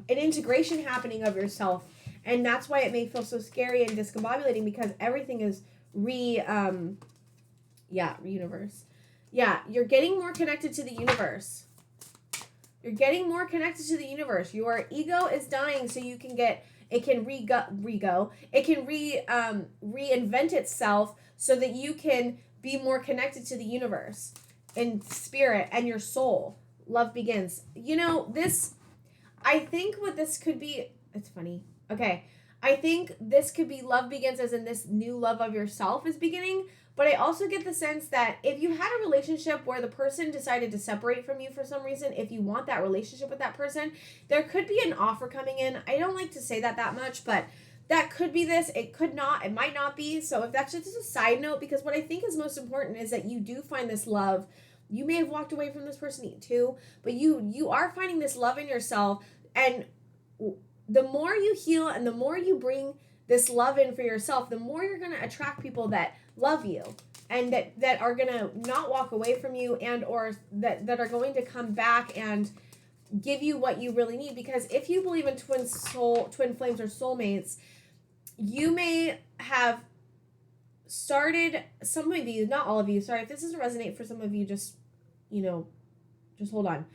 integration happening of yourself, and that's why it may feel so scary and discombobulating, because everything is universe. Yeah, you're getting more connected to the universe. You're getting more connected to the universe. Your ego is dying so you can get, it can it can reinvent itself so that you can be more connected to the universe and spirit and your soul. Love begins. You know, this, I think what this could be, it's funny. Okay. I think this could be love begins as in this new love of yourself is beginning. But I also get the sense that if you had a relationship where the person decided to separate from you for some reason, if you want that relationship with that person, there could be an offer coming in. I don't like to say that much, but that could be this. It could not. It might not be. So if that's just a side note, because what I think is most important is that you do find this love. You may have walked away from this person too, but you are finding this love in yourself. And the more you heal and the more you bring this love in for yourself, the more you're going to attract people that love you and that are going to not walk away from you, and or that are going to come back and give you what you really need. Because if you believe in twin flames or soulmates, you may have started, some of you, not all of you, sorry if this doesn't resonate for some of you, just hold on.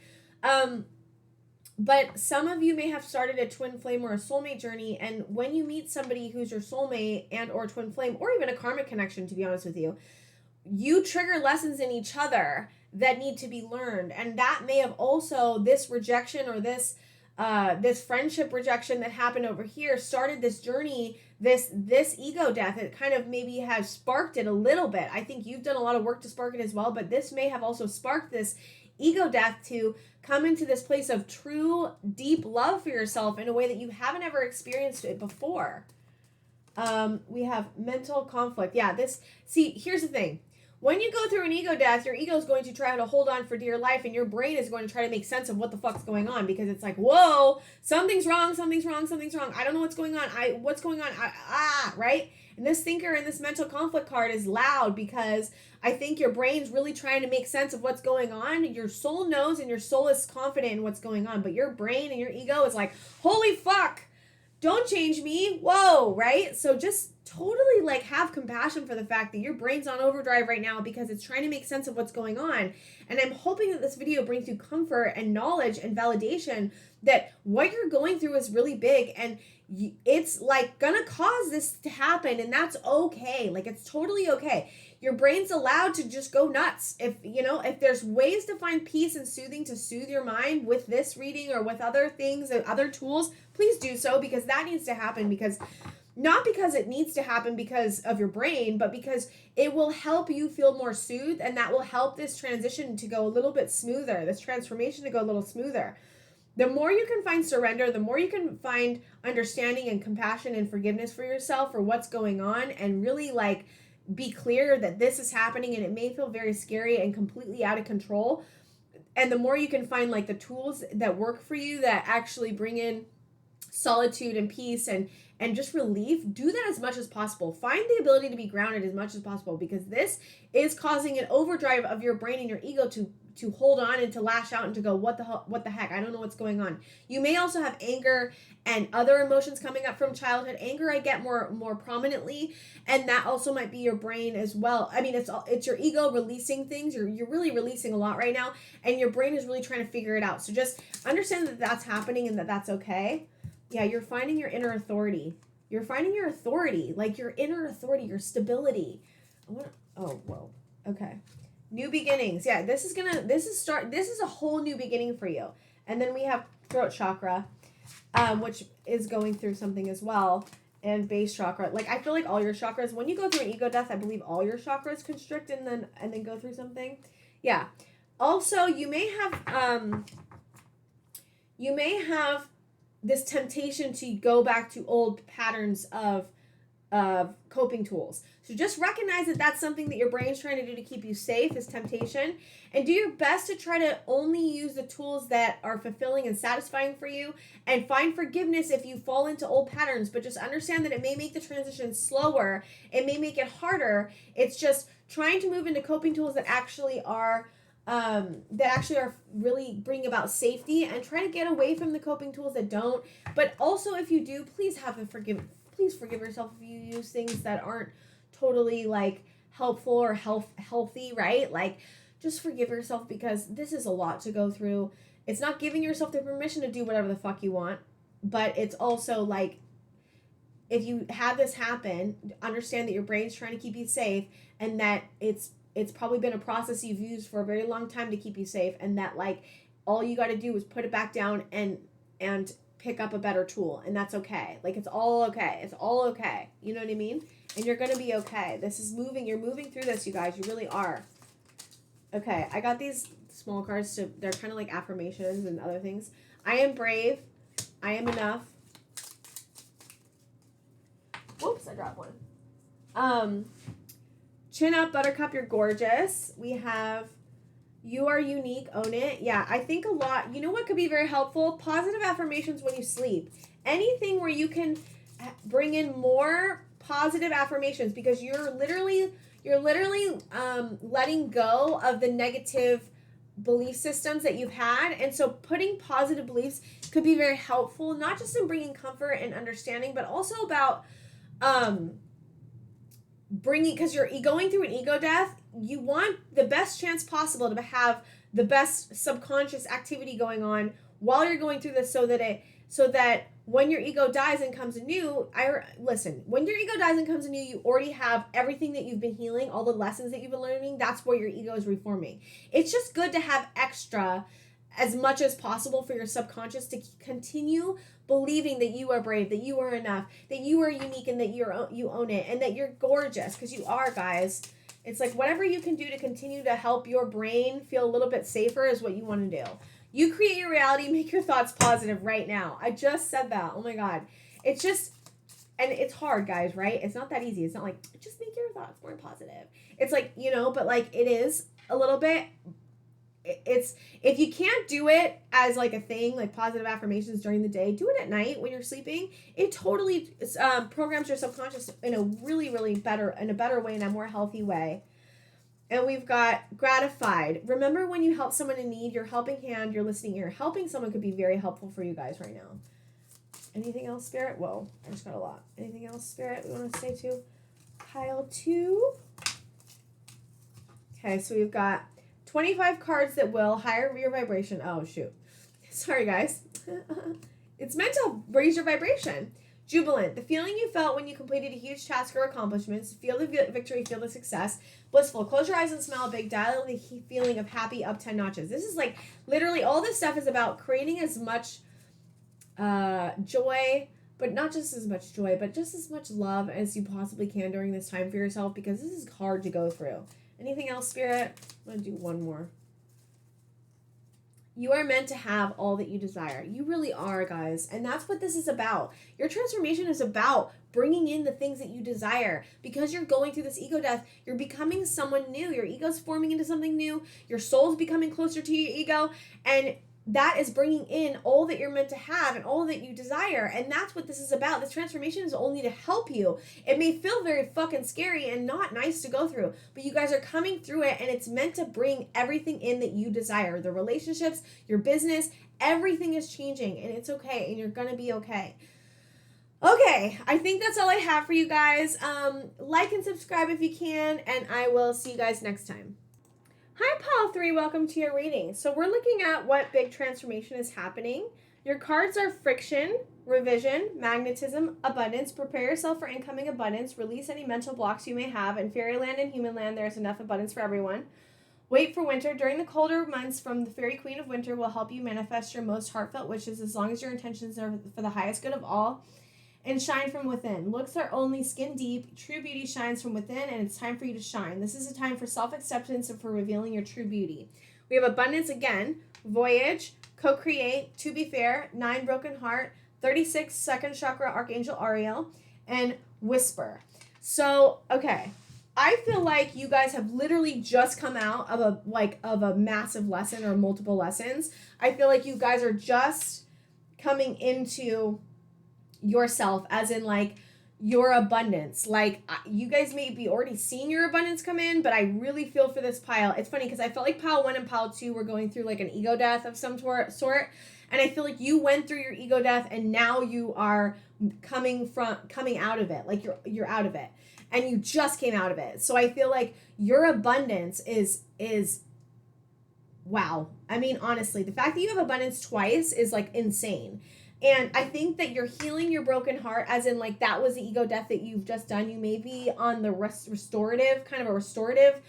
But some of you may have started a twin flame or a soulmate journey, and when you meet somebody who's your soulmate and or twin flame, or even a karmic connection, to be honest with you, you trigger lessons in each other that need to be learned. And that may have also, this rejection or this friendship rejection that happened over here started this journey, this ego death. It kind of maybe has sparked it a little bit. I think you've done a lot of work to spark it as well, but this may have also sparked this ego death to come into this place of true, deep love for yourself in a way that you haven't ever experienced it before. We have mental conflict. Yeah, here's the thing. When you go through an ego death, your ego is going to try to hold on for dear life, and your brain is going to try to make sense of what the fuck's going on, because it's like, whoa, something's wrong. I don't know what's going on. Right? And this thinker and this mental conflict card is loud, because I think your brain's really trying to make sense of what's going on. Your soul knows, and your soul is confident in what's going on, but your brain and your ego is like, holy fuck, don't change me. Whoa, right? So just totally like have compassion for the fact that your brain's on overdrive right now, because it's trying to make sense of what's going on. And I'm hoping that this video brings you comfort and knowledge and validation that what you're going through is really big, and it's like gonna cause this to happen, and that's okay. Like, it's totally okay. Your brain's allowed to just go nuts. If there's ways to find peace and soothing to soothe your mind with this reading or with other things and other tools, please do so, because that needs to happen. Because not because it needs to happen because of your brain, but because it will help you feel more soothed, and that will help this transition to go a little bit smoother, this transformation to go a little smoother. The more you can find surrender, the more you can find understanding and compassion and forgiveness for yourself for what's going on, and really like be clear that this is happening, and it may feel very scary and completely out of control. And the more you can find like the tools that work for you, that actually bring in solitude and peace and just relief, do that as much as possible. Find the ability to be grounded as much as possible, because this is causing an overdrive of your brain and your ego to hold on and to lash out and to go, what the heck? I don't know what's going on. You may also have anger and other emotions coming up from childhood. Anger I get more prominently, and that also might be your brain as well. I mean, it's your ego releasing things. You're really releasing a lot right now, and your brain is really trying to figure it out. So just understand that that's happening and that that's okay. Yeah, you're finding your inner authority. You're finding your authority, like your inner authority, your stability. Okay. New beginnings. Yeah, this is a whole new beginning for you. And then we have throat chakra, which is going through something as well, and base chakra. Like, I feel like all your chakras, when you go through an ego death, I believe all your chakras constrict and then go through something. Yeah. Also, you may have this temptation to go back to old patterns of coping tools. So just recognize that that's something that your brain's trying to do to keep you safe, is temptation, and do your best to try to only use the tools that are fulfilling and satisfying for you, and find forgiveness if you fall into old patterns, but just understand that it may make the transition slower, it may make it harder. It's just trying to move into coping tools that actually are really bring about safety, and try to get away from the coping tools that don't. But also, if you do, please forgive yourself if you use things that aren't totally like helpful or healthy, right? Like, just forgive yourself, because this is a lot to go through. It's not giving yourself the permission to do whatever the fuck you want, but it's also like, if you have this happen, understand that your brain's trying to keep you safe, and that it's probably been a process you've used for a very long time to keep you safe, and that like all you got to do is put it back down and pick up a better tool, and that's okay. Like, it's all okay. It's all okay. You know what I mean? And you're going to be okay. This is moving. You're moving through this, you guys. You really are. Okay, I got these small cards they're kind of like affirmations and other things. I am brave. I am enough. Whoops, I dropped one. Chin up, buttercup, you're gorgeous. We have you are unique, own it. Yeah, I think a lot. You know what could be very helpful? Positive affirmations when you sleep. Anything where you can bring in more positive affirmations, because you're literally letting go of the negative belief systems that you've had. And so putting positive beliefs could be very helpful, not just in bringing comfort and understanding, but also about because you're going through an ego death, you want the best chance possible to have the best subconscious activity going on while you're going through this, so that when your ego dies and comes anew, when your ego dies and comes anew, you already have everything that you've been healing, all the lessons that you've been learning. That's where your ego is reforming. It's just good to have extra as much as possible for your subconscious to continue believing that you are brave, that you are enough, that you are unique, and that you own it, and that you're gorgeous, because you are, guys. It's like whatever you can do to continue to help your brain feel a little bit safer is what you want to do. You create your reality, make your thoughts positive right now. I just said that. Oh my God. It's just, and it's hard, guys, right? It's not that easy. It's not like, just make your thoughts more positive. It's like, but like it is a little bit. It's, if you can't do it as like a thing, like positive affirmations during the day, do it at night when you're sleeping. It totally programs your subconscious in a really, really better way, in a more healthy way. And we've got gratified. Remember, when you help someone in need, your helping hand, your listening ear. Helping someone could be very helpful for you guys right now. Anything else, Spirit? Whoa, I just got a lot. Anything else, Spirit, we want to say to pile 2? Okay, so we've got 25 cards that will higher your vibration. Oh, shoot. Sorry, guys. It's meant to raise your vibration. Jubilant, the feeling you felt when you completed a huge task or accomplishments. Feel the victory, feel the success. Blissful, close your eyes and smile big. Dial the feeling of happy up 10 notches. This is like, literally, all this stuff is about creating as much joy, but not just as much joy, but just as much love as you possibly can during this time for yourself, because this is hard to go through. Anything else, Spirit? I'm going to do one more. You are meant to have all that you desire. You really are, guys. And that's what this is about. Your transformation is about bringing in the things that you desire. Because you're going through this ego death, you're becoming someone new. Your ego's forming into something new. Your soul's becoming closer to your ego. And that is bringing in all that you're meant to have and all that you desire. And that's what this is about. This transformation is only to help you. It may feel very fucking scary and not nice to go through, but you guys are coming through it, and it's meant to bring everything in that you desire. The relationships, your business, everything is changing, and it's okay, and you're gonna be okay. Okay, I think that's all I have for you guys. Like and subscribe if you can, and I will see you guys next time. Hi, Paul 3. Welcome to your reading. So we're looking at what big transformation is happening. Your cards are friction, revision, magnetism, abundance. Prepare yourself for incoming abundance. Release any mental blocks you may have. In fairyland and human land, there's enough abundance for everyone. Wait for winter. During the colder months, from the fairy queen of winter will help you manifest your most heartfelt wishes, as long as your intentions are for the highest good of all. And shine from within. Looks are only skin deep. True beauty shines from within, and it's time for you to shine. This is a time for self-acceptance and for revealing your true beauty. We have abundance again, voyage, co-create, to be fair, 9 broken heart, 36 second chakra archangel Ariel, and whisper. So, okay. I feel like you guys have literally just come out of a massive lesson or multiple lessons. I feel like you guys are just coming into yourself, as in like your abundance. Like you guys may be already seeing your abundance come in, but I really feel for this pile. It's funny because I felt like pile 1 and pile 2 were going through like an ego death of some sort. And I feel like you went through your ego death and now you are coming out of it. Like you're out of it. And you just came out of it. So I feel like your abundance is wow. I mean, honestly, the fact that you have abundance twice is like insane. And I think that you're healing your broken heart, as in like that was the ego death that you've just done. You may be on the restorative, kind of a restorative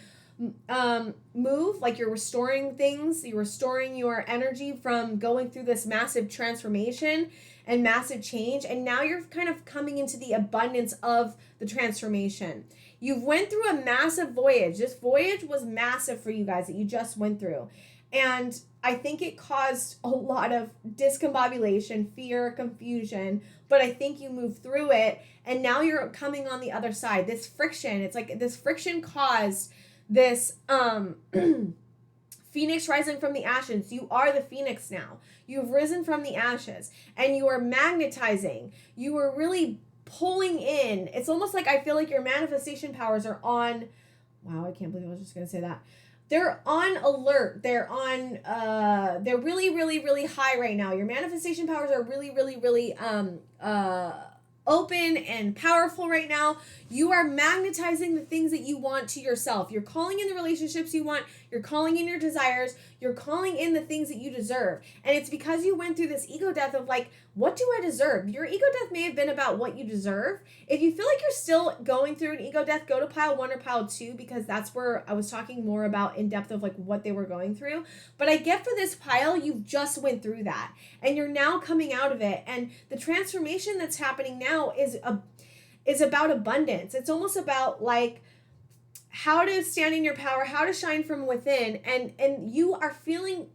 move, like you're restoring things. You're restoring your energy from going through this massive transformation and massive change, and now you're kind of coming into the abundance of the transformation. You've went through a massive voyage. This voyage was massive for you guys that you just went through, and I think it caused a lot of discombobulation, fear, confusion, but I think you moved through it, and now you're coming on the other side. This friction, it's like this friction caused this phoenix rising from the ashes. You are the phoenix now. You've risen from the ashes and you are magnetizing. You are really pulling in. It's almost like I feel like your manifestation powers are on. Wow, I can't believe I was just going to say that. They're on alert. They're on, they're really, really, really high right now. Your manifestation powers are really, really, really, open and powerful right now. You are magnetizing the things that you want to yourself. You're calling in the relationships you want. You're calling in your desires. You're calling in the things that you deserve. And it's because you went through this ego death of like, what do I deserve? Your ego death may have been about what you deserve. If you feel like you're still going through an ego death, go to pile 1 or pile 2, because that's where I was talking more about in depth of like what they were going through. But I get for this pile, you've just went through that and you're now coming out of it. And the transformation that's happening now is about abundance. It's almost about like how to stand in your power, how to shine from within, and you are feeling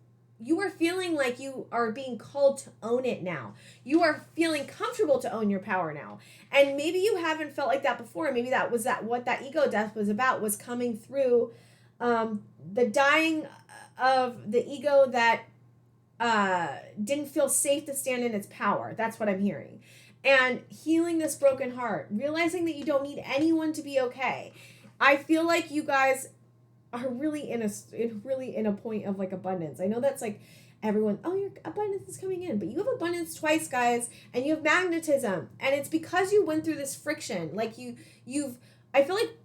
like you are being called to own it now. You are feeling comfortable to own your power now. And maybe you haven't felt like that before. Maybe that was what that ego death was about, was coming through the dying of the ego that didn't feel safe to stand in its power. That's what I'm hearing. And healing this broken heart, realizing that you don't need anyone to be okay. I feel like you guys are really in a point of like abundance. I know that's like everyone, oh, your abundance is coming in, but you have abundance twice, guys, and you have magnetism, and it's because you went through this friction. Like I feel like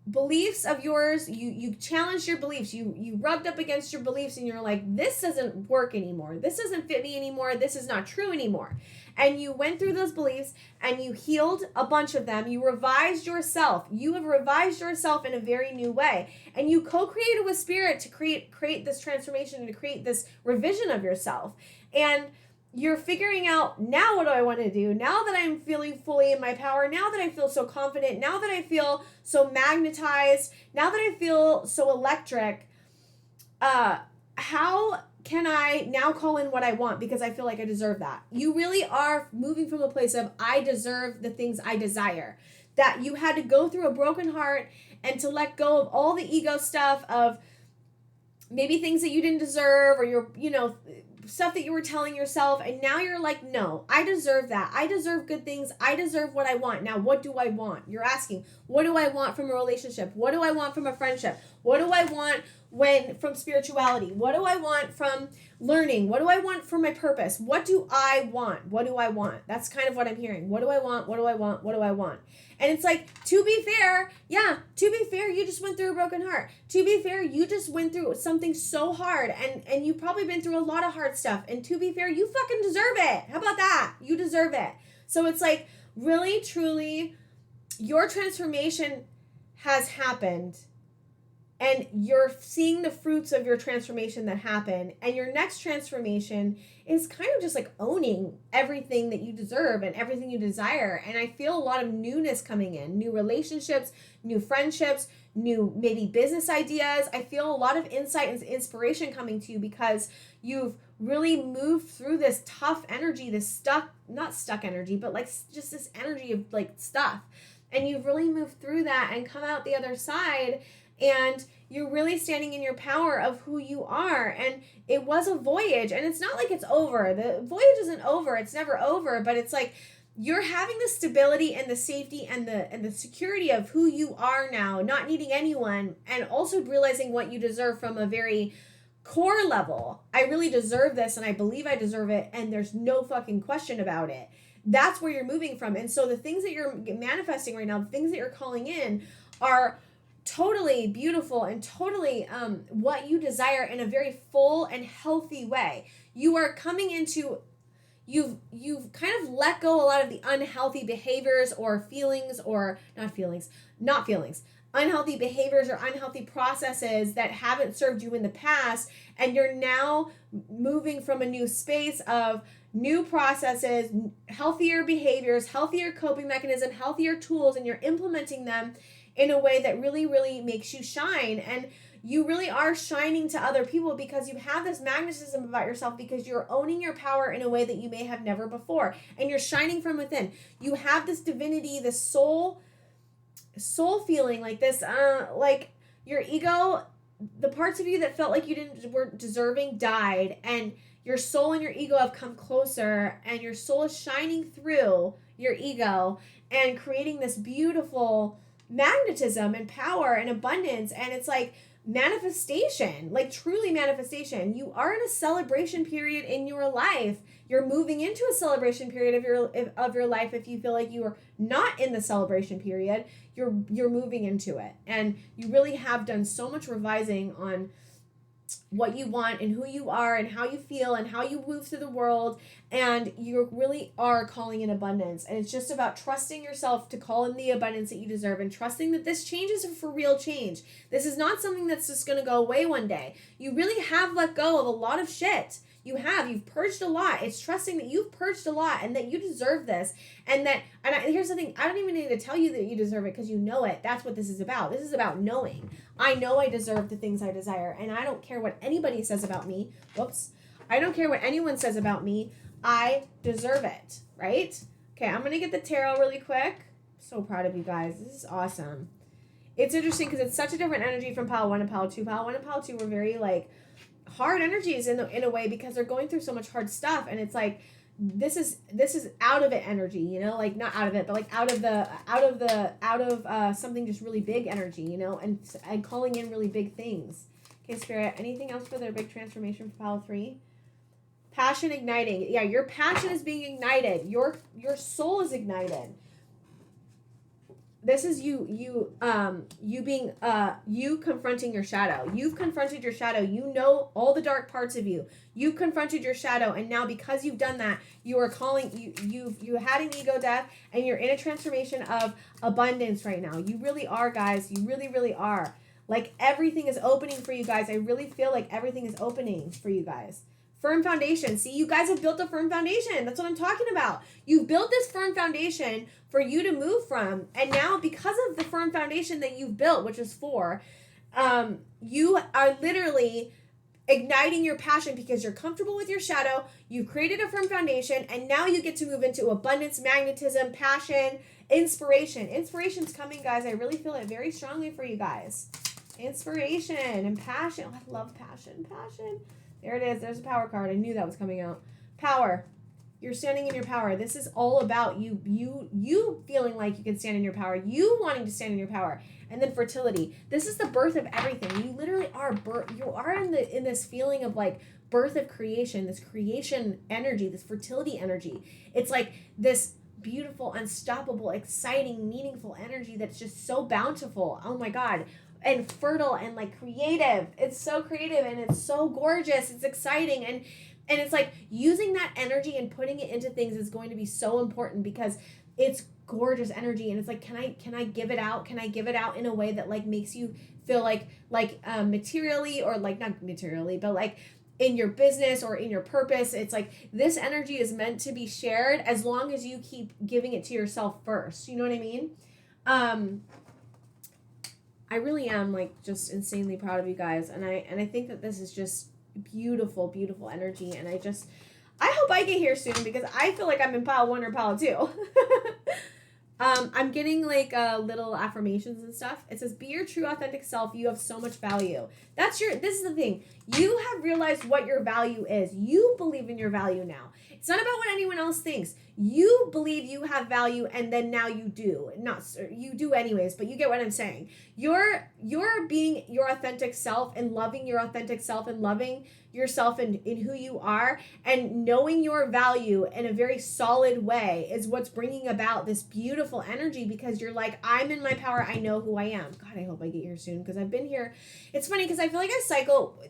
beliefs of yours, you challenged your beliefs, you rubbed up against your beliefs, and you're like, this doesn't work anymore, this doesn't fit me anymore, this is not true anymore. And you went through those beliefs and you healed a bunch of them. You revised yourself. You have revised yourself in a very new way. And you co-created with spirit to create this transformation and to create this revision of yourself. And you're figuring out, now what do I want to do? Now that I'm feeling fully in my power, now that I feel so confident, now that I feel so magnetized, now that I feel so electric, how can I now call in what I want, because I feel like I deserve that? You really are moving from a place of, I deserve the things I desire. That you had to go through a broken heart and to let go of all the ego stuff of maybe things that you didn't deserve, or your, stuff that you were telling yourself, and now you're like, no, I deserve that. I deserve good things. I deserve what I want. Now, what do I want? You're asking, what do I want from a relationship? What do I want from a friendship? What do I want from spirituality? What do I want from learning? What do I want for my purpose? What do I want? What do I want? That's kind of what I'm hearing. What do I want? What do I want? What do I want? And it's like, to be fair, you just went through a broken heart. To be fair, you just went through something so hard, and you've probably been through a lot of hard stuff. And to be fair, you fucking deserve it. How about that? You deserve it. So it's like, really, truly, your transformation has happened. And you're seeing the fruits of your transformation that happened. And your next transformation is kind of just like owning everything that you deserve and everything you desire. And I feel a lot of newness coming in, new relationships, new friendships, new maybe business ideas. I feel a lot of insight and inspiration coming to you because you've really moved through this tough energy, this not stuck energy, but like just this energy of like stuff. And you've really moved through that and come out the other side, and you're really standing in your power of who you are. And it was a voyage, and it's not like it's over. The voyage isn't over. It's never over, but it's like you're having the stability and the safety and the security of who you are now, not needing anyone, and also realizing what you deserve from a very core level. I really deserve this, and I believe I deserve it, and there's no fucking question about it. That's where you're moving from. And so the things that you're manifesting right now, the things that you're calling in, are totally beautiful and totally what you desire in a very full and healthy way. You are coming into, you've kind of let go a lot of the unhealthy behaviors or feelings, or not feelings, unhealthy behaviors or unhealthy processes that haven't served you in the past, and you're now moving from a new space of new processes, healthier behaviors, healthier coping mechanism, healthier tools, and you're implementing them in a way that really, really makes you shine. And you really are shining to other people because you have this magnetism about yourself, because you're owning your power in a way that you may have never before, and you're shining from within. You have this divinity, this soul feeling, like this like your ego, the parts of you that felt like you weren't deserving died, and your soul and your ego have come closer, and your soul is shining through your ego and creating this beautiful magnetism and power and abundance. And it's like manifestation, like truly manifestation. You are in a celebration period in your life. You're moving into a celebration period of your life. If you feel like you are not in the celebration period, you're moving into it. And you really have done so much revising on what you want and who you are and how you feel and how you move through the world, and you really are calling in abundance. And it's just about trusting yourself to call in the abundance that you deserve, and trusting that this change is for real change. This is not something that's just going to go away one day. You really have let go of a lot of shit. You've purged a lot. It's trusting that you've purged a lot and that you deserve this. And here's the thing, I don't even need to tell you that you deserve it, because you know it. That's what this is about. This is about knowing. I know I deserve the things I desire, and I don't care what anybody says about me. I don't care what anyone says about me. I deserve it, right? Okay, I'm going to get the tarot really quick. So proud of you guys. This is awesome. It's interesting because it's such a different energy from pile 1 and pile 2. Pile 1 and pile 2 were very like hard energies in a way, because they're going through so much hard stuff, and it's like this is out of it energy, you know, like not out of it, but like out of something just really big energy, you know, and calling in really big things. Okay, Spirit, anything else for their big transformation for pile 3? Passion igniting. Yeah, your passion is being ignited. Your soul is ignited. This is you confronting your shadow. You've confronted your shadow. You know all the dark parts of you. You've confronted your shadow, and now because you've done that, you are calling you had an ego death, and you're in a transformation of abundance right now. You really are, guys. You really, really are. Like everything is opening for you guys. I really feel like everything is opening for you guys. Firm foundation. See, you guys have built a firm foundation. That's what I'm talking about. You've built this firm foundation for you to move from. And now, because of the firm foundation that you've built, which is 4, you are literally igniting your passion because you're comfortable with your shadow. You've created a firm foundation, and now you get to move into abundance, magnetism, passion, inspiration. Inspiration's coming, guys. I really feel it very strongly for you guys. Inspiration and passion. Oh, I love passion. Passion. There it is. There's a power card. I knew that was coming out. Power. You're standing in your power. This is all about you feeling like you can stand in your power. You wanting to stand in your power. And then fertility. This is the birth of everything. You literally are you are in this feeling of like birth of creation, this creation energy, this fertility energy. It's like this beautiful, unstoppable, exciting, meaningful energy that's just so bountiful. Oh my God. And fertile and like creative. It's so creative and it's so gorgeous. It's exciting, and it's like using that energy and putting it into things is going to be so important, because it's gorgeous energy, and it's like, can I give it out? Can I give it out in a way that like makes you feel like materially, or like not materially, but like in your business or in your purpose. It's like this energy is meant to be shared as long as you keep giving it to yourself first. You know what I mean? I really am like just insanely proud of you guys, and I think that this is just beautiful, beautiful energy. And I hope I get here soon because I feel like I'm in pile 1 or pile 2. I'm getting like little affirmations and stuff. It says, be your true authentic self. You have so much value. This is the thing. You have realized what your value is. You believe in your value now. It's not about what anyone else thinks. You believe you have value, and then now you do. You do anyways, but you get what I'm saying. You're being your authentic self and loving your authentic self and loving yourself in who you are and knowing your value in a very solid way is what's bringing about this beautiful energy, because you're like, I'm in my power. I know who I am. God, I hope I get here soon because I've been here. It's funny because I feel like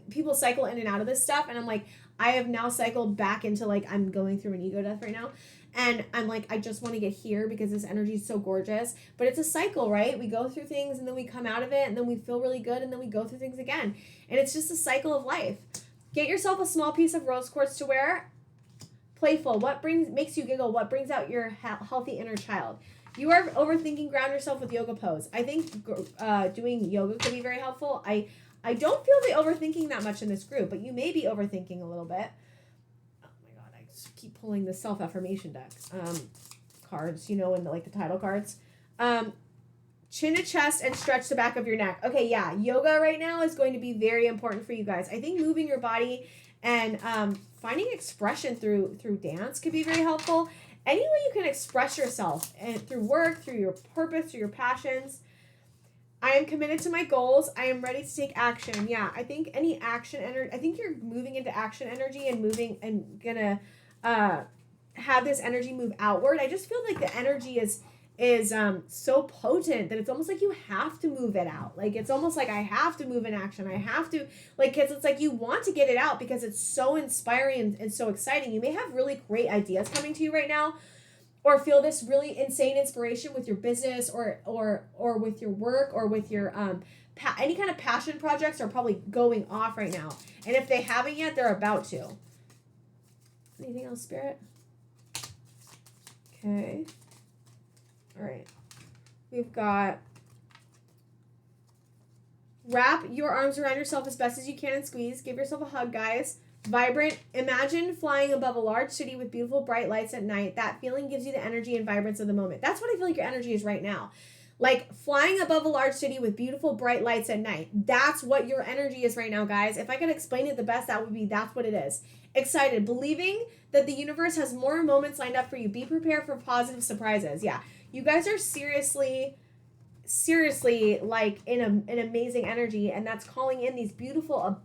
people cycle in and out of this stuff, and I'm like, I have now cycled back into like, I'm going through an ego death right now. And I'm like, I just want to get here because this energy is so gorgeous. But it's a cycle, right? We go through things and then we come out of it and then we feel really good and then we go through things again. And it's just a cycle of life. Get yourself a small piece of rose quartz to wear. Playful. What makes you giggle? What brings out your healthy inner child? You are overthinking. Ground yourself with yoga pose. I think doing yoga could be very helpful. I don't feel the overthinking that much in this group, but you may be overthinking a little bit. Keep pulling the self-affirmation deck cards, and the title cards. Chin to chest and stretch the back of your neck. Okay, yeah, yoga right now is going to be very important for you guys. I think moving your body and finding expression through dance could be very helpful. Any way you can express yourself, and through work, through your purpose, through your passions. I am committed to my goals. I am ready to take action. Yeah, I think any action energy. I think you're moving into action energy and moving and gonna have this energy move outward. I just feel like the energy is so potent that it's almost like you have to move it out. Like it's almost like I have to move in action. I have to, like, because it's like you want to get it out because it's so inspiring and so exciting. You may have really great ideas coming to you right now, or feel this really insane inspiration with your business or with your work or with your any kind of passion projects are probably going off right now. And if they haven't yet, they're about to. Anything else, Spirit? Okay. All right. We've got wrap your arms around yourself as best as you can and squeeze. Give yourself a hug, guys. Vibrant. Imagine flying above a large city with beautiful bright lights at night. That feeling gives you the energy and vibrance of the moment. That's what I feel like your energy is right now. Like flying above a large city with beautiful bright lights at night. That's what your energy is right now, guys. If I could explain it the best, that's what it is. Excited, believing that the universe has more moments lined up for you. Be prepared for positive surprises. Yeah, you guys are seriously like in an amazing energy, and that's calling in this beautiful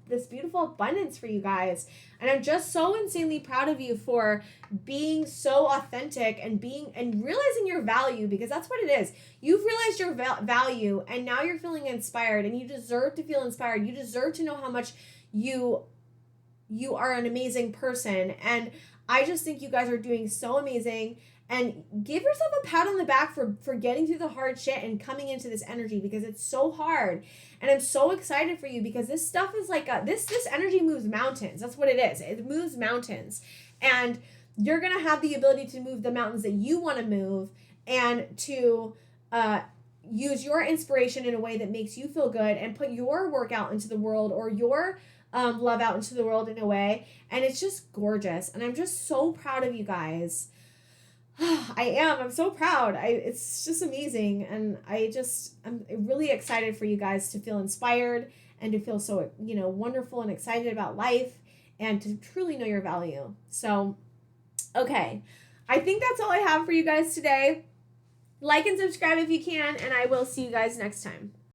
abundance for you guys. And I'm just so insanely proud of you for being so authentic and realizing your value, because that's what it is. You've realized your value, and now you're feeling inspired, and you deserve to feel inspired. You deserve to know how much you are an amazing person. And I just think you guys are doing so amazing. And give yourself a pat on the back for getting through the hard shit and coming into this energy, because it's so hard. And I'm so excited for you, because this stuff is like this energy moves mountains. That's what it is. It moves mountains. And you're going to have the ability to move the mountains that you want to move, and to use your inspiration in a way that makes you feel good, and put your work out into the world, or your love out into the world in a way. And it's just gorgeous. And I'm just so proud of you guys. I'm so proud. It's just amazing. And I'm really excited for you guys to feel inspired and to feel so, wonderful and excited about life, and to truly know your value. So, okay. I think that's all I have for you guys today. Like and subscribe if you can, and I will see you guys next time.